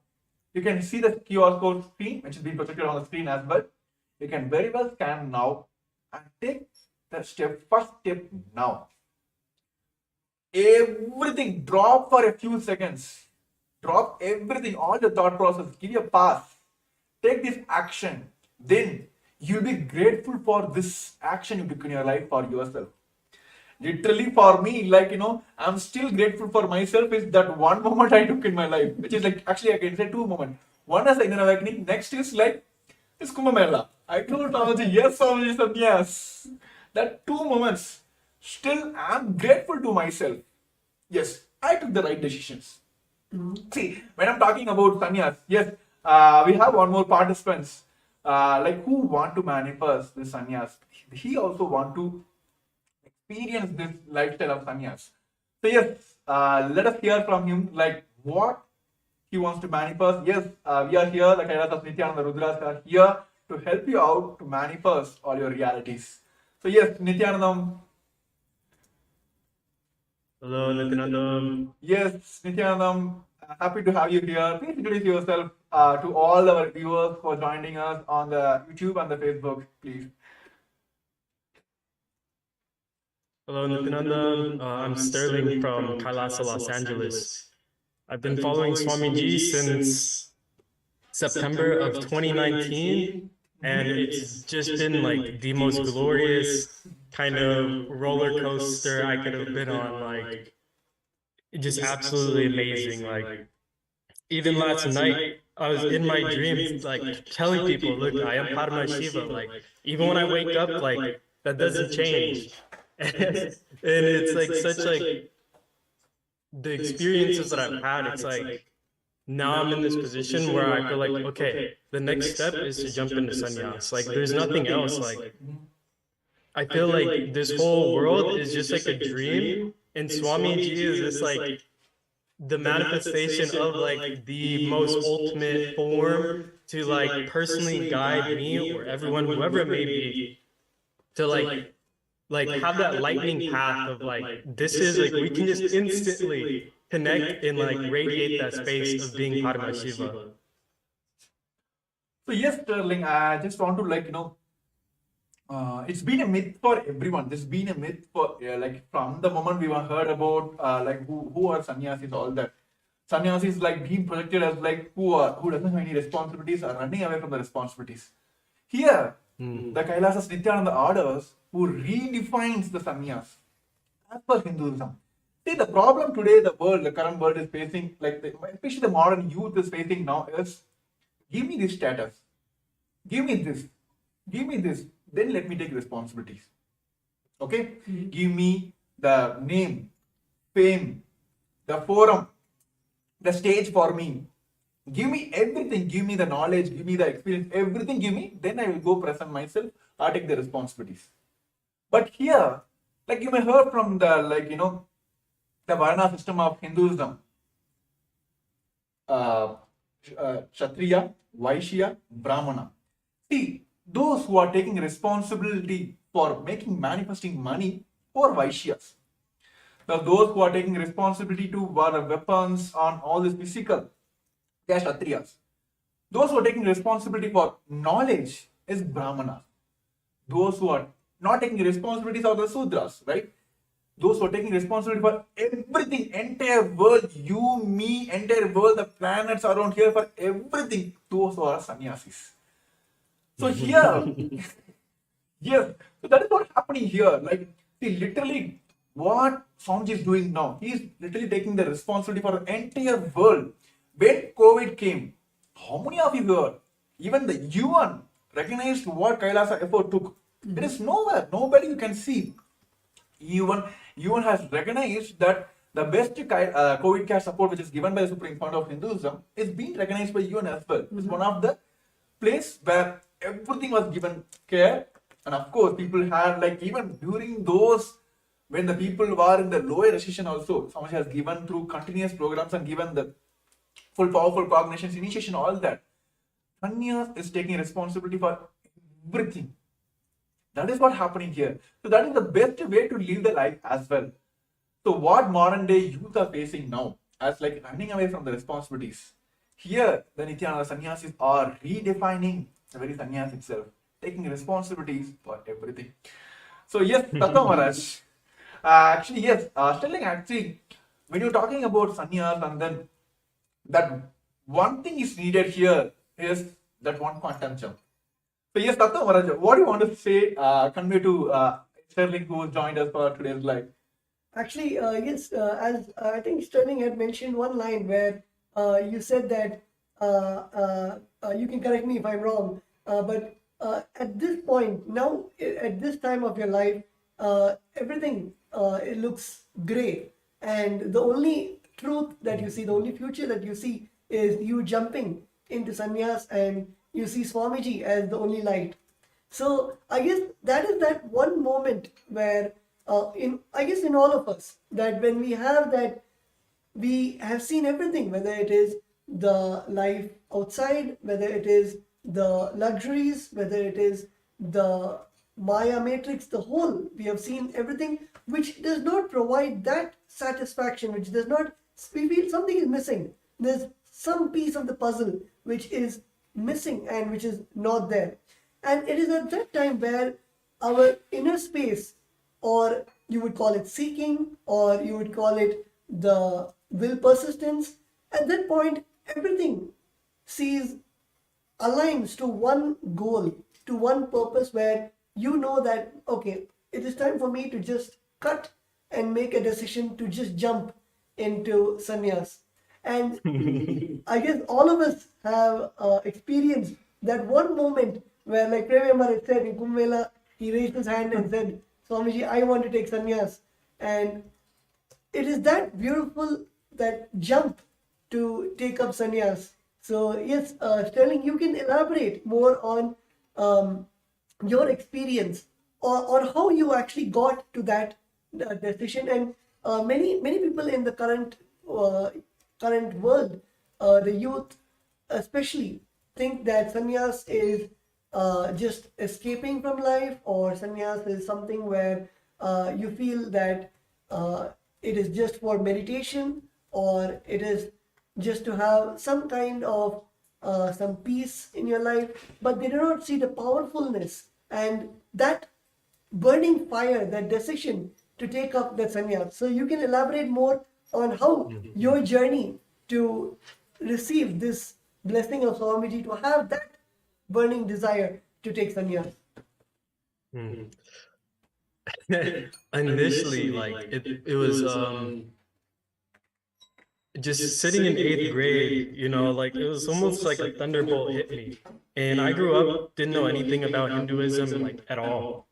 you can see the QR code screen, which is being projected on the screen as well. You can very well scan now and take the first step now. Everything, drop for a few seconds. Drop everything, all the thought process, give you a pass. Take this action. Then you'll be grateful for this action you took in your life for yourself. Literally for me, like, I'm still grateful for myself is that one moment I took in my life, which is like, actually I can say two moments. One is inner awakening, next is like this Kumbh Mela. I told Swamiji, yes, Swamiji said yes. That 2 moments, still I'm grateful to myself. Yes, I took the right decisions. See, when I'm talking about sannyas, yes, we have one more participants, like who want to manifest this sannyas. He also want to experience this lifestyle of sannyas. So yes, let us hear from him, like what he wants to manifest. Yes, we are here, the Kailas of Nithyananda Rudras are here to help you out to manifest all your realities. So yes, Nithyanandam. Hello, Nithyananda. Yes, Nithyanandam, happy to have you here. Please introduce yourself to all our viewers for joining us on the YouTube and the Facebook, please. Hello, Nithyananda. I'm Sterling from Kailasa, Los Angeles. I've been following Swamiji since September of 2019, and it's just been like the most glorious kind of roller coaster I could have been on. Like, just absolutely amazing. Like, even last night, I was in my dreams, like telling people, look, I am Paramashiva. Like, even when I wake up, like, that doesn't change. And it's like such like the experiences that I've had, it's like now I'm in this position where I feel like, okay, the next step is to jump into sannyas. Like, there's nothing else. Like, I feel like this whole world is just like a dream, and Swamiji is just like the manifestation of like the most ultimate form to like personally guide me or everyone, whoever it may be, to like have that lightning path of like, this is like, we can just instantly connect and like radiate that space of being Paramashiva. So yes, Sterling, I just want to it's been a myth for everyone. This has been a myth for like from the moment we were heard about like who are sannyasis, all that. Sannyasis like being projected as like who doesn't have any responsibilities or running away from the responsibilities. Here, the Kailasas Nithyananda orders who redefines the sannyas as per Hinduism. See, the problem today, the current world is facing, especially the modern youth is facing now, is give me this status, give me this, give me this, then let me take responsibilities. Okay? Give me the name, fame, the forum, the stage for me. Give me everything, give me the knowledge, give me the experience, everything give me, then I will go present myself or take the responsibilities. But here, like you may heard from the Varna system of Hinduism, Kshatriya, Vaishya, Brahmana. See, those who are taking responsibility for manifesting money or Vaishyas. Now, those who are taking responsibility to wear weapons on all this physical, they are Kshatriyas. Those who are taking responsibility for knowledge is Brahmanas. Those who are not taking responsibilities are the Sudras, right? Those who are taking responsibility for everything, entire world, you, me, entire world, the planets around here, for everything, those who are sannyasis. So here, yes, so that is what's happening here. Like, see, literally, what Swamiji is doing now, he is literally taking the responsibility for the entire world. When COVID came, how many of you heard? Even the UN recognized what Kailasa effort took. There is nowhere, nobody you can see. UN has recognized that the best COVID care support which is given by the Supreme Court of Hinduism is being recognized by UN as well. It's one of the place where everything was given care, and of course people had, like, even during those when the people were in the lower recession also, Swamiji has given through continuous programs and given the full powerful cognitions, initiation, all that. Sannyas is taking responsibility for everything. That is what's happening here. So that is the best way to live the life as well. So what modern day youth are facing now as like running away from the responsibilities. Here, the Nithyananda sannyasis are redefining the very sannyas itself, taking responsibilities for everything. So yes, Tattva Maharaj. Actually, yes, Sterling, actually, when you're talking about sannyas, and then that one thing is needed here is that one quantum jump. So yes, Tattva Maharaj, what do you want to say, convey to Sterling who joined us for today's live? Actually, yes, as I think Sterling had mentioned one line where you said that you can correct me if I'm wrong, but at this point, now at this time of your life, everything it looks gray, and the only truth that you see, the only future that you see is you jumping into sannyas, and you see Swamiji as the only light. So I guess that is that one moment where in all of us, that when we have that, we have seen everything, whether it is the life outside, whether it is the luxuries, whether it is the Maya matrix, the whole, we have seen everything which does not provide that satisfaction, which does not, we feel something is missing. There's some piece of the puzzle which is missing and which is not there. And it is at that time where our inner space, or you would call it seeking, or you would call it the will persistence, at that point, everything aligns to one goal, to one purpose, where you know that, okay, it is time for me to just cut and make a decision to just jump into sannyas. And I guess all of us have experienced that one moment where, like Premamar said in Kumbh, he raised his hand and said, Swamiji, I want to take sannyas. And it is that beautiful, that jump to take up sannyas. So yes, Sterling, you can elaborate more on your experience, or how you actually got to that decision. And many people in the current world, the youth especially, think that sannyas is just escaping from life, or sannyas is something where you feel that it is just for meditation, or it is just to have some kind of some peace in your life, but they do not see the powerfulness and that burning fire, that decision to take up that sannyas. So you can elaborate more on how your journey to receive this blessing of Swamiji, to have that burning desire to take sannyas. Initially, like it was just sitting in eighth grade, like it was almost like a thunderbolt hit me. And I grew up, didn't know anything about Hinduism like at all.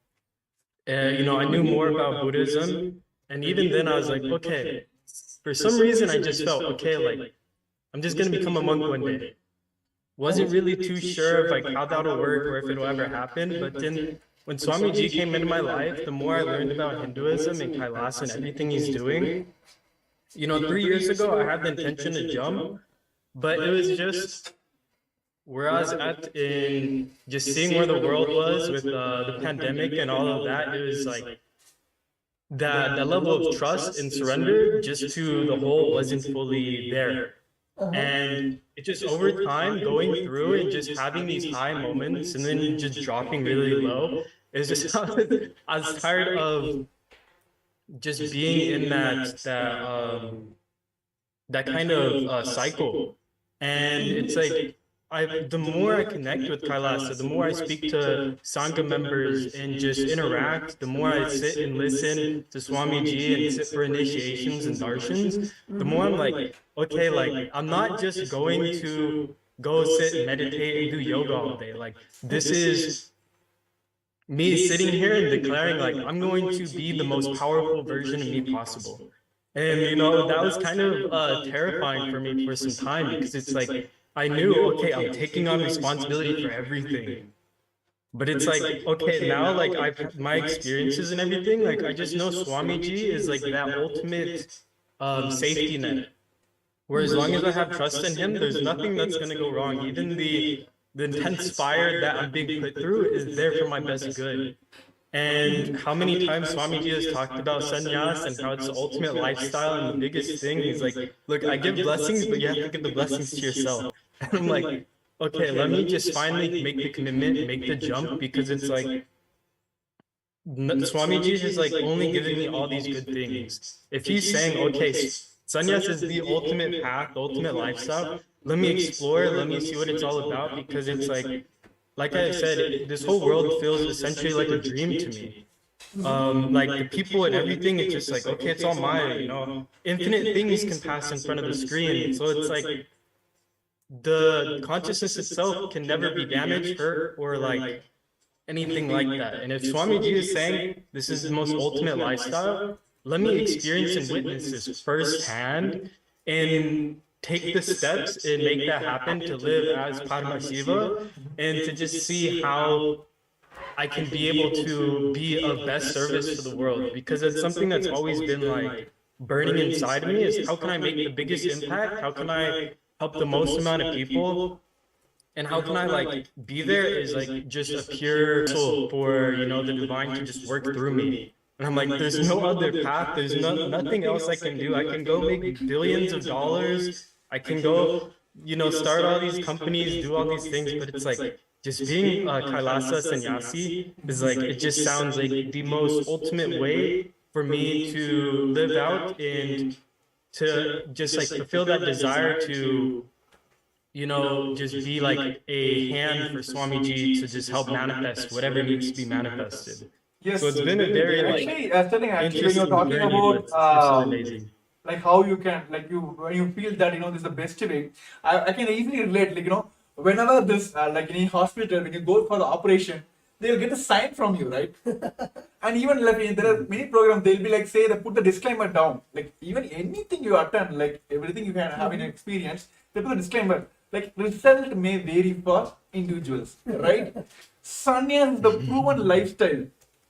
I knew more about Buddhism. And even then I was like, okay, for some reason I just felt, okay, like I'm just gonna become a monk one day. Wasn't really too sure of like how that'll work or if it'll ever happen. But then when Swamiji came into my life, the more I learned about Hinduism and Kailas and everything he's doing, 3 years ago, I had the intention to jump, but it was just where I was at in just seeing where the world was with the pandemic and all of that. It was like that level of trust and surrender just to the whole wasn't fully there. And it just over time going through and just having these high moments and then just dropping really low. It's just I was tired of just being in that kind of cycle. And it's like the more I connect with Kailasa, the more I speak to Sangha members and just interact, the more I sit and listen to Swamiji and sit for initiations and darshans, the more I'm like, okay, like I'm not just going to go sit and meditate and do yoga all day. Like this is me sitting here and declaring like I'm going to be the most powerful version of me possible. And that was kind of terrifying for me for some time, because it's like I knew, okay, I'm taking on responsibility for everything. But it's like, okay, now like I've my experiences and everything, like I just know Swamiji is like that ultimate safety net. Where as long as I have trust in him, there's nothing that's gonna go wrong. Even the intense fire that I'm being put through is there for my best good. And how many times Swamiji has talked about sannyas and how it's the ultimate lifestyle, and the biggest thing is like, look, I give blessings, but you have to give the blessings to yourself. And I'm like, okay, let me just finally make the commitment, make the jump, because it's like, Swamiji is like only giving me all these good things. If he's saying, okay, sannyas is the ultimate path, the ultimate lifestyle, let me explore, let me see what it's all about, because it's like I said, this whole world feels essentially like a dream to me. Like the people and everything, it's just like, okay, it's all mine, infinite things can pass in front of the screen. So it's like the consciousness itself can never be damaged, hurt, or like anything like that. And if Swamiji is saying this is the most ultimate lifestyle, let me experience and witness this firsthand and take the steps and make that happen to live as Paramashiva, and to just see how I can be able to be of best service to the world. Because it's something that's always been like burning inside of me, is how can I make the biggest impact? How can I help the most amount of people? And how can I like be there is like just a pure soul for, the divine to just work through me. And I'm like, there's no other path. There's nothing else I can do. I can go make billions of dollars. I can go, start all these companies, do all these things. But it's like, just being Kailasa sannyasi is like, it just sounds like the most ultimate way for me to live out and to just like fulfill that desire to, just be like a hand for Swamiji to just help manifest whatever needs to be manifested. Yes. So it's been a very actually, when you're interesting talking journey, about but it's so amazing. like how you can, like when you feel that this is the best way, I can easily relate. Like whenever this like in a hospital, when you go for the operation, they'll get a sign from you, right? And even like there are many programs, they'll be like, say they put the disclaimer down. Like even anything you attend, like everything you can have in experience, they put a disclaimer. Like result may vary for individuals, right? Sannyas is the proven lifestyle.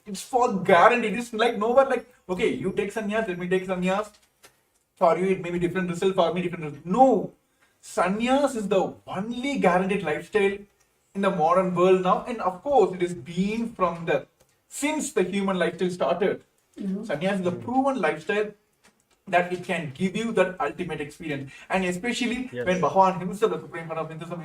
It's for guaranteed. It's like nowhere like, okay, you take sannyas, let me take sannyas. For you, it may be different result, for me, different result. No. Sannyas is the only guaranteed lifestyle in the modern world now. And of course, it has been since the human lifestyle started. Sannyas is the proven lifestyle that it can give you that ultimate experience. And especially when Bhagavan himself, the Supreme Lord of Hinduism,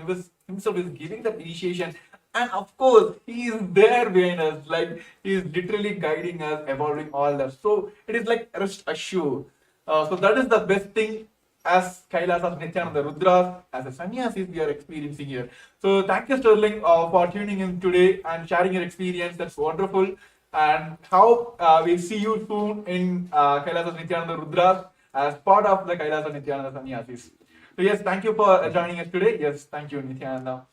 himself is giving that initiation. And of course, he is there behind us. Like, he is literally guiding us, evolving all that. So, it is like rest assured. So, that is the best thing as Kailasas, Nithyananda, Rudras, as a sannyasis we are experiencing here. So, thank you, Sterling, for tuning in today and sharing your experience. That's wonderful. and how we'll see you soon in Kailasas Nithyananda Rudras as part of the Kailasas Nithyananda Sannyasis. So yes, thank you for joining us today. Yes, thank you, Nithyananda.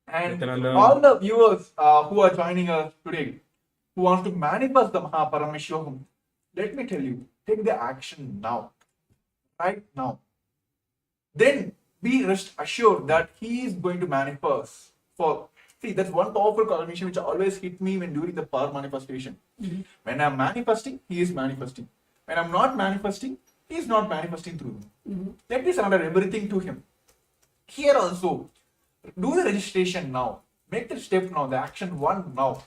And Nithyananda. all the viewers who are joining us today, who wants to manifest the Paramashivam, let me tell you, take the action now, right now. Then be rest assured that he is going to manifest. For see, that's one powerful confirmation which always hit me when during the power manifestation. When I'm manifesting, he is manifesting. When I'm not manifesting, he is not manifesting through me. Let me surrender everything to him. Here also, do the registration now. Make the step now, the action one now.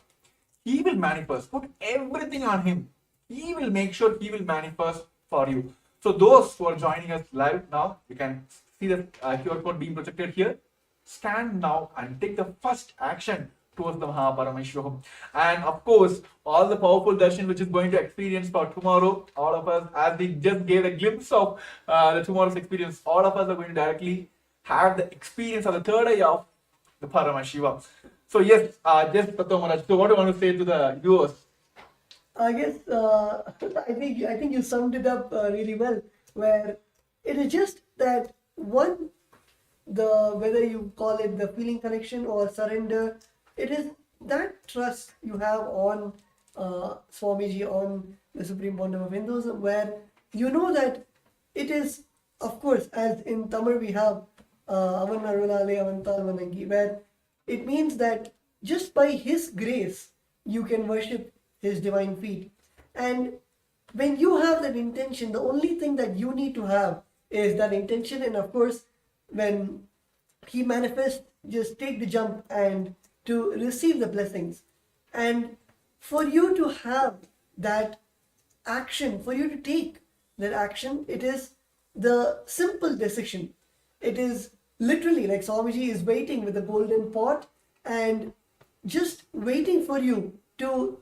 He will manifest. Put everything on him. He will make sure he will manifest for you. So those who are joining us live now, you can see the QR code being projected here. Scan now and take the first action towards the Paramashivam. And of course, all the powerful darshan which is going to experience for tomorrow, all of us, as we just gave a glimpse of the tomorrow's experience, all of us are going to directly have the experience of the third eye of the Paramashivam. So yes, just Tattva Maharaj, so what do you want to say to the viewers? I guess I think you summed it up really well. Where it is just that one, the whether you call it the feeling connection or surrender, it is that trust you have on Swamiji, on the Supreme Pontiff of Hinduism, where you know that it is, of course, as in Tamil we have Avan Arunale Avantal Vanangi, where it means that just by his grace you can worship his divine feet. And when you have that intention, the only thing that you need to have is that intention. And of course, when he manifests, just take the jump and to receive the blessings. And for you to have that action, for you to take that action, it is the simple decision. It is literally like Swamiji is waiting with a golden pot and just waiting for you to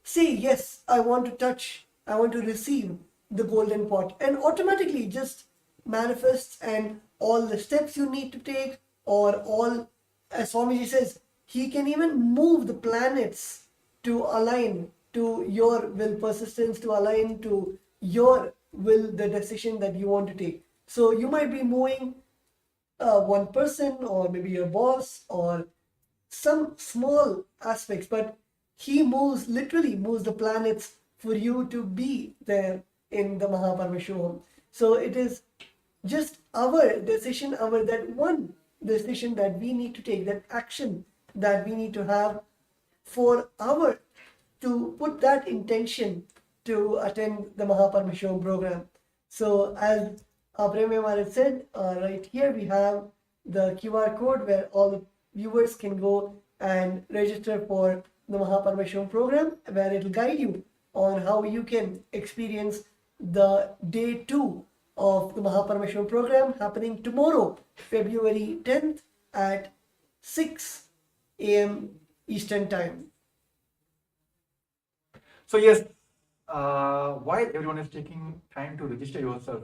say, yes, I want to touch, I want to receive the golden pot, and automatically just manifests. And all the steps you need to take, or all, as Swamiji says, he can even move the planets to align to your will, persistence to align to your will, the decision that you want to take. So you might be moving one person, or maybe your boss, or some small aspects, but he moves, literally moves the planets for you to be there in the Paramashivam. So it is just our decision, our that one decision that we need to take, that action that we need to have for our, to put that intention to attend the Paramashivam program. So as Premya Maharaj said, right here we have the QR code where all the viewers can go and register for the Paramashivam program, where it will guide you on how you can experience the day 2 of the Paramashivam program happening tomorrow, February 10th at 6 a.m. Eastern Time. So yes, while everyone is taking time to register yourself,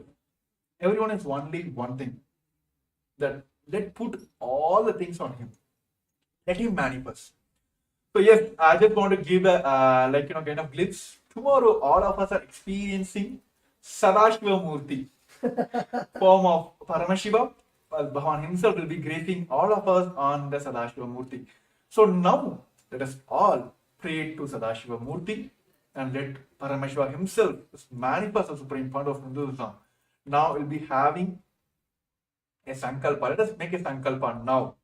everyone is only one thing, that let put all the things on him. Let him manifest. So yes, I just want to give a kind of glimpse. Tomorrow, all of us are experiencing Sadashiva Murti, form of Paramashiva. Bhagavan himself will be gracing all of us on the Sadashiva Murti. So now, let us all pray to Sadashiva Murti and let Paramashiva himself manifest the Supreme Fund of Hinduism. Now we'll be having a Sankalpa. Let us make a Sankalpa now.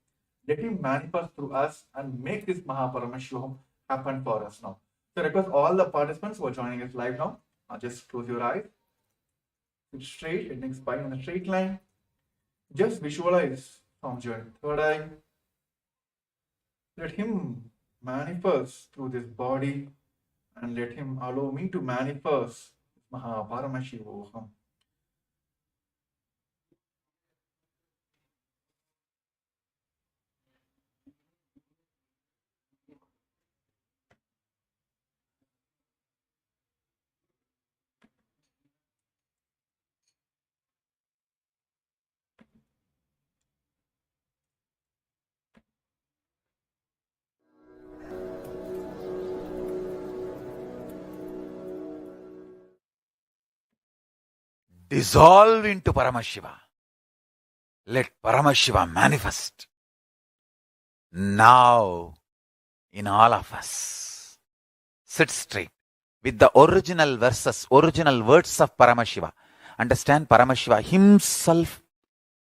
Let him manifest through us and make this Paramashivam happen for us now. So I request all the participants who are joining us live now, just close your eyes, sit straight, heading spine in a straight line. Just visualize from your third eye. Let him manifest through this body, and let him allow me to manifest Paramashivam. dissolve into Paramashiva. Let Paramashiva manifest now in all of us. Sit straight with the original verses, original words of Paramashiva. Understand, Paramashiva himself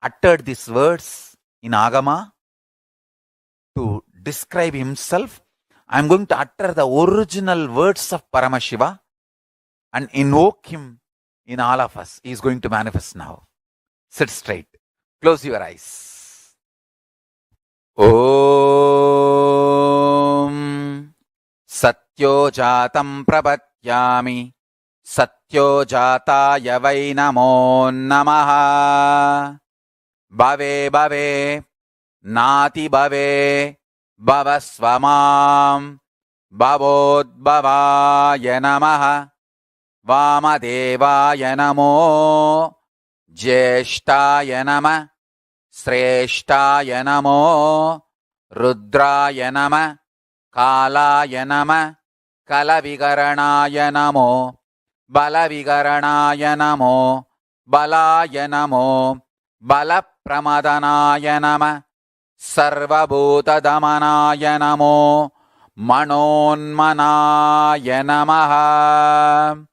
uttered these words in Agama to describe himself. I am going to utter the original words of Paramashiva and invoke him in all of us. He is going to manifest now. Sit straight. Close your eyes. Om Satyo Jatam Prapatyami Satyo Jataya Vai Namo Namaha Bhave Bhave Nati Bhave Bhavasvamam Bhavodbhavaya Namaha Vamadevaya Namo Jeshtaya Nama Sreshtaya Namo Rudraya Nama Kalaya Nama Kalavigaranaya Namo Balavigaranaya Namo Balaya Namo Balapramadanaya Nama Sarvabhutadamanaya Namo Manonmanaya Namaha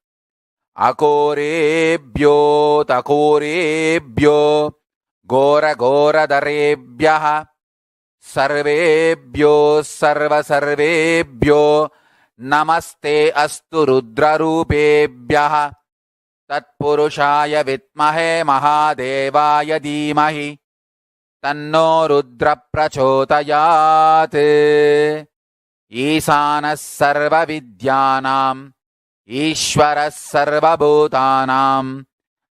Akorebhyo takorebhyo Gora Gora Darebhyaha Sarvebhyo Sarva Sarvebhyo Namaste Astu Rudra Rupebhyaha Tatpurushaya Vitmahe Mahadevaya Dhimahi Tanno Rudra Prachotayat Isanas Sarva Vidyanam Ishvaras Sarva Bhutanam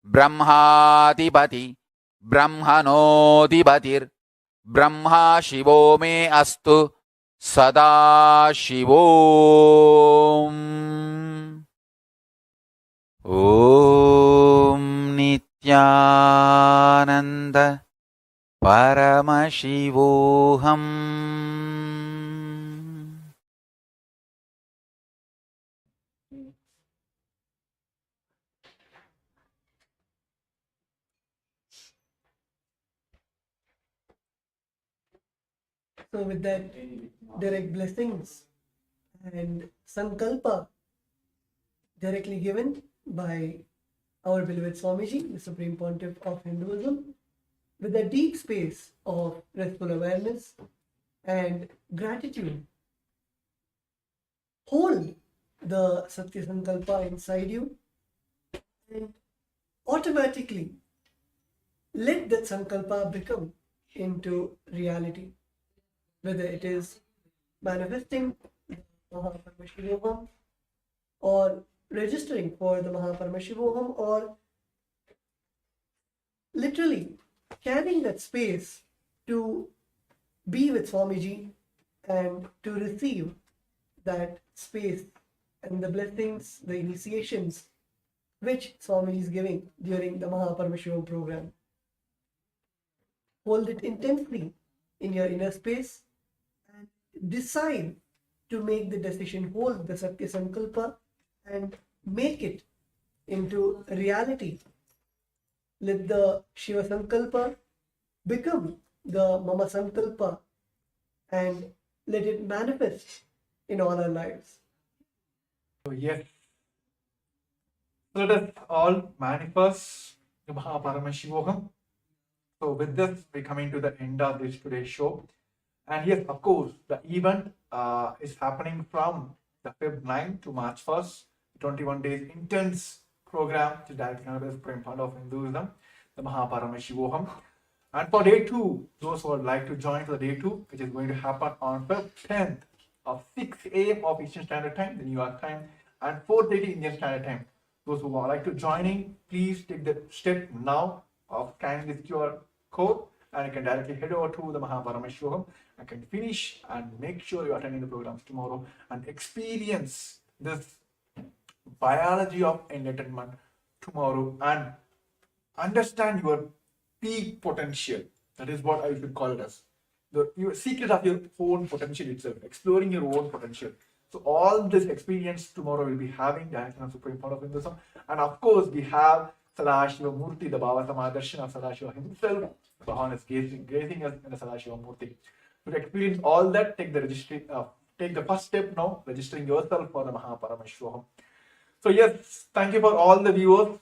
Brahmadipati Brahmanodipatir Brahma Shivo me astu Sada Shivom. Om Nithyananda Paramashivoham. So with that direct blessings and sankalpa directly given by our beloved Swamiji, the Supreme Pontiff of Hinduism, with a deep space of restful awareness and gratitude, hold the Satya Sankalpa inside you and automatically let that Sankalpa become into reality. Whether it is manifesting Paramashivam or registering for the Paramashivam or literally carrying that space to be with Swamiji and to receive that space and the blessings, the initiations which Swamiji is giving during the Paramashivam program. Hold it intensely in your inner space and decide to make the decision, hold the Satya Sankalpa and make it into reality. Let the Shiva Sankalpa become the Mama Sankalpa and let it manifest in all our lives. So yes, let us all manifest the Paramashivoham. So with this, we're coming to the end of this today's show. And yes, of course, the event is happening from the Feb 9 to March 1st, 21 days intense program to directly connect with Supreme Fund of Hinduism, the Paramashivoham. And for day 2, those who would like to join for the day 2, which is going to happen on Feb 10th of 6 a.m. of Eastern Standard Time, the New York time, and 4:30 Indian Standard Time. Those who would like to join in, please take the step now of scanning this QR code and you can directly head over to the Paramashivam and can finish and make sure you're attending the programs tomorrow and experience this biology of enlightenment tomorrow and understand your peak potential. That is what I should call it as. Your secret of your own potential itself, exploring your own potential. So all this experience tomorrow we'll be having directly on Supreme Fund of Hinduism. And of course, we have Sadashiva Murti, the Bhava Samadarshana of Sadashiva himself. Bhavan is gazing us in the Sadashiva Murti. To experience all that, take the first step now, registering yourself for the Mahaparamashivam. So yes, thank you for all the viewers.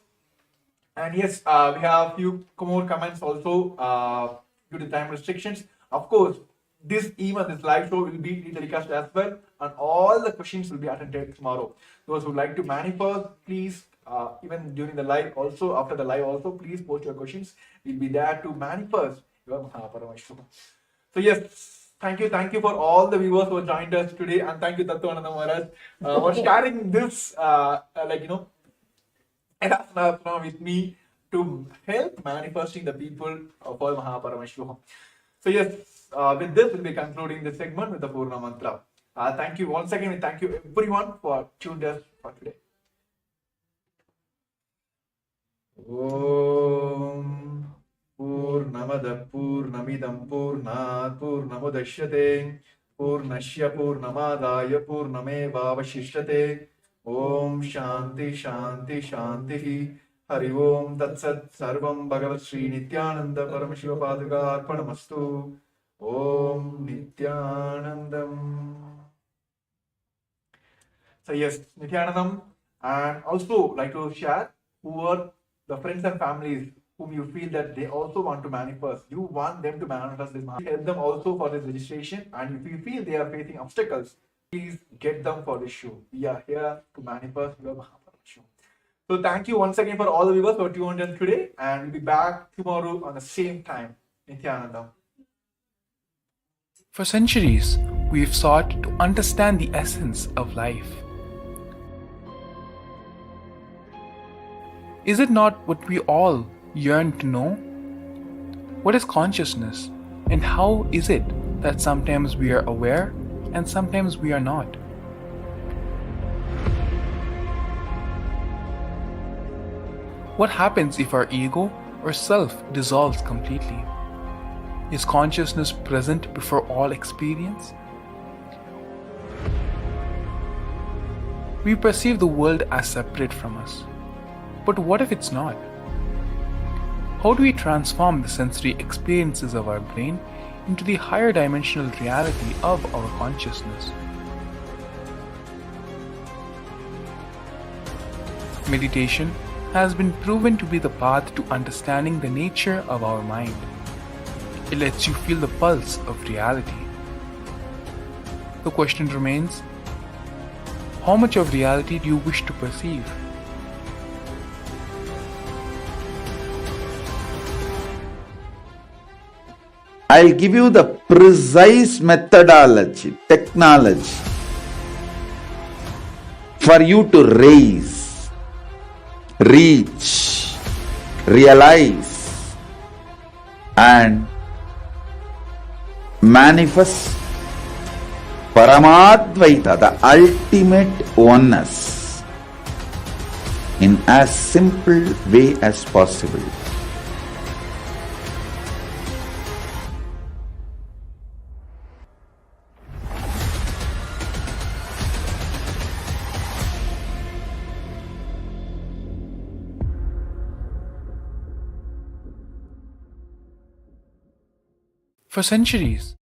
And yes, we have a few more comments also due to time restrictions. Of course, this live show will be telecast as well, and all the questions will be attended tomorrow. Those who like to manifest, please, even during the live also, after the live also, please post your questions. We'll be there to manifest your Mahaparamashivam. So yes, thank you for all the viewers who joined us today, and thank you Nithyananda Maharaj for sharing this, with me to help manifesting the people for Mahaparamashivam. So yes, with this we'll be concluding this segment with the Purna Mantra. Thank you once again, and thank you everyone for tuned us for today. Om Purnamada Purnamidam Purnat Purnamudashyate Purnashya Purnamadaya Purnameva Vashishyate. Om Shanti Shanti Shanti. Hari Om Tat Sat Sarvam Bhagavat Sri Nithyananda Paramashiva Paduka Arpanamastu. Om Nithyanandam. So yes, Nithyanandam, and also like to share who are the friends and families whom you feel that they also want to manifest. You want them to manifest this. Help them also for this registration, and if you feel they are facing obstacles, please get them for this show. We are here to manifest your Mahaparamashivam. So thank you once again for all the viewers who are tuned in today, and we'll be back tomorrow on the same time. Nithyananda. For centuries, we've sought to understand the essence of life. Is it not what we all yearn to know? What is consciousness, and how is it that sometimes we are aware and sometimes we are not? What happens if our ego or self dissolves completely? Is consciousness present before all experience? We perceive the world as separate from us. But what if it's not? How do we transform the sensory experiences of our brain into the higher dimensional reality of our consciousness? Meditation has been proven to be the path to understanding the nature of our mind. It lets you feel the pulse of reality. The question remains, how much of reality do you wish to perceive? I'll give you the precise methodology, technology for you to raise, reach, realize, and manifest Paramadvaita, the ultimate oneness, in as simple way as possible. For centuries,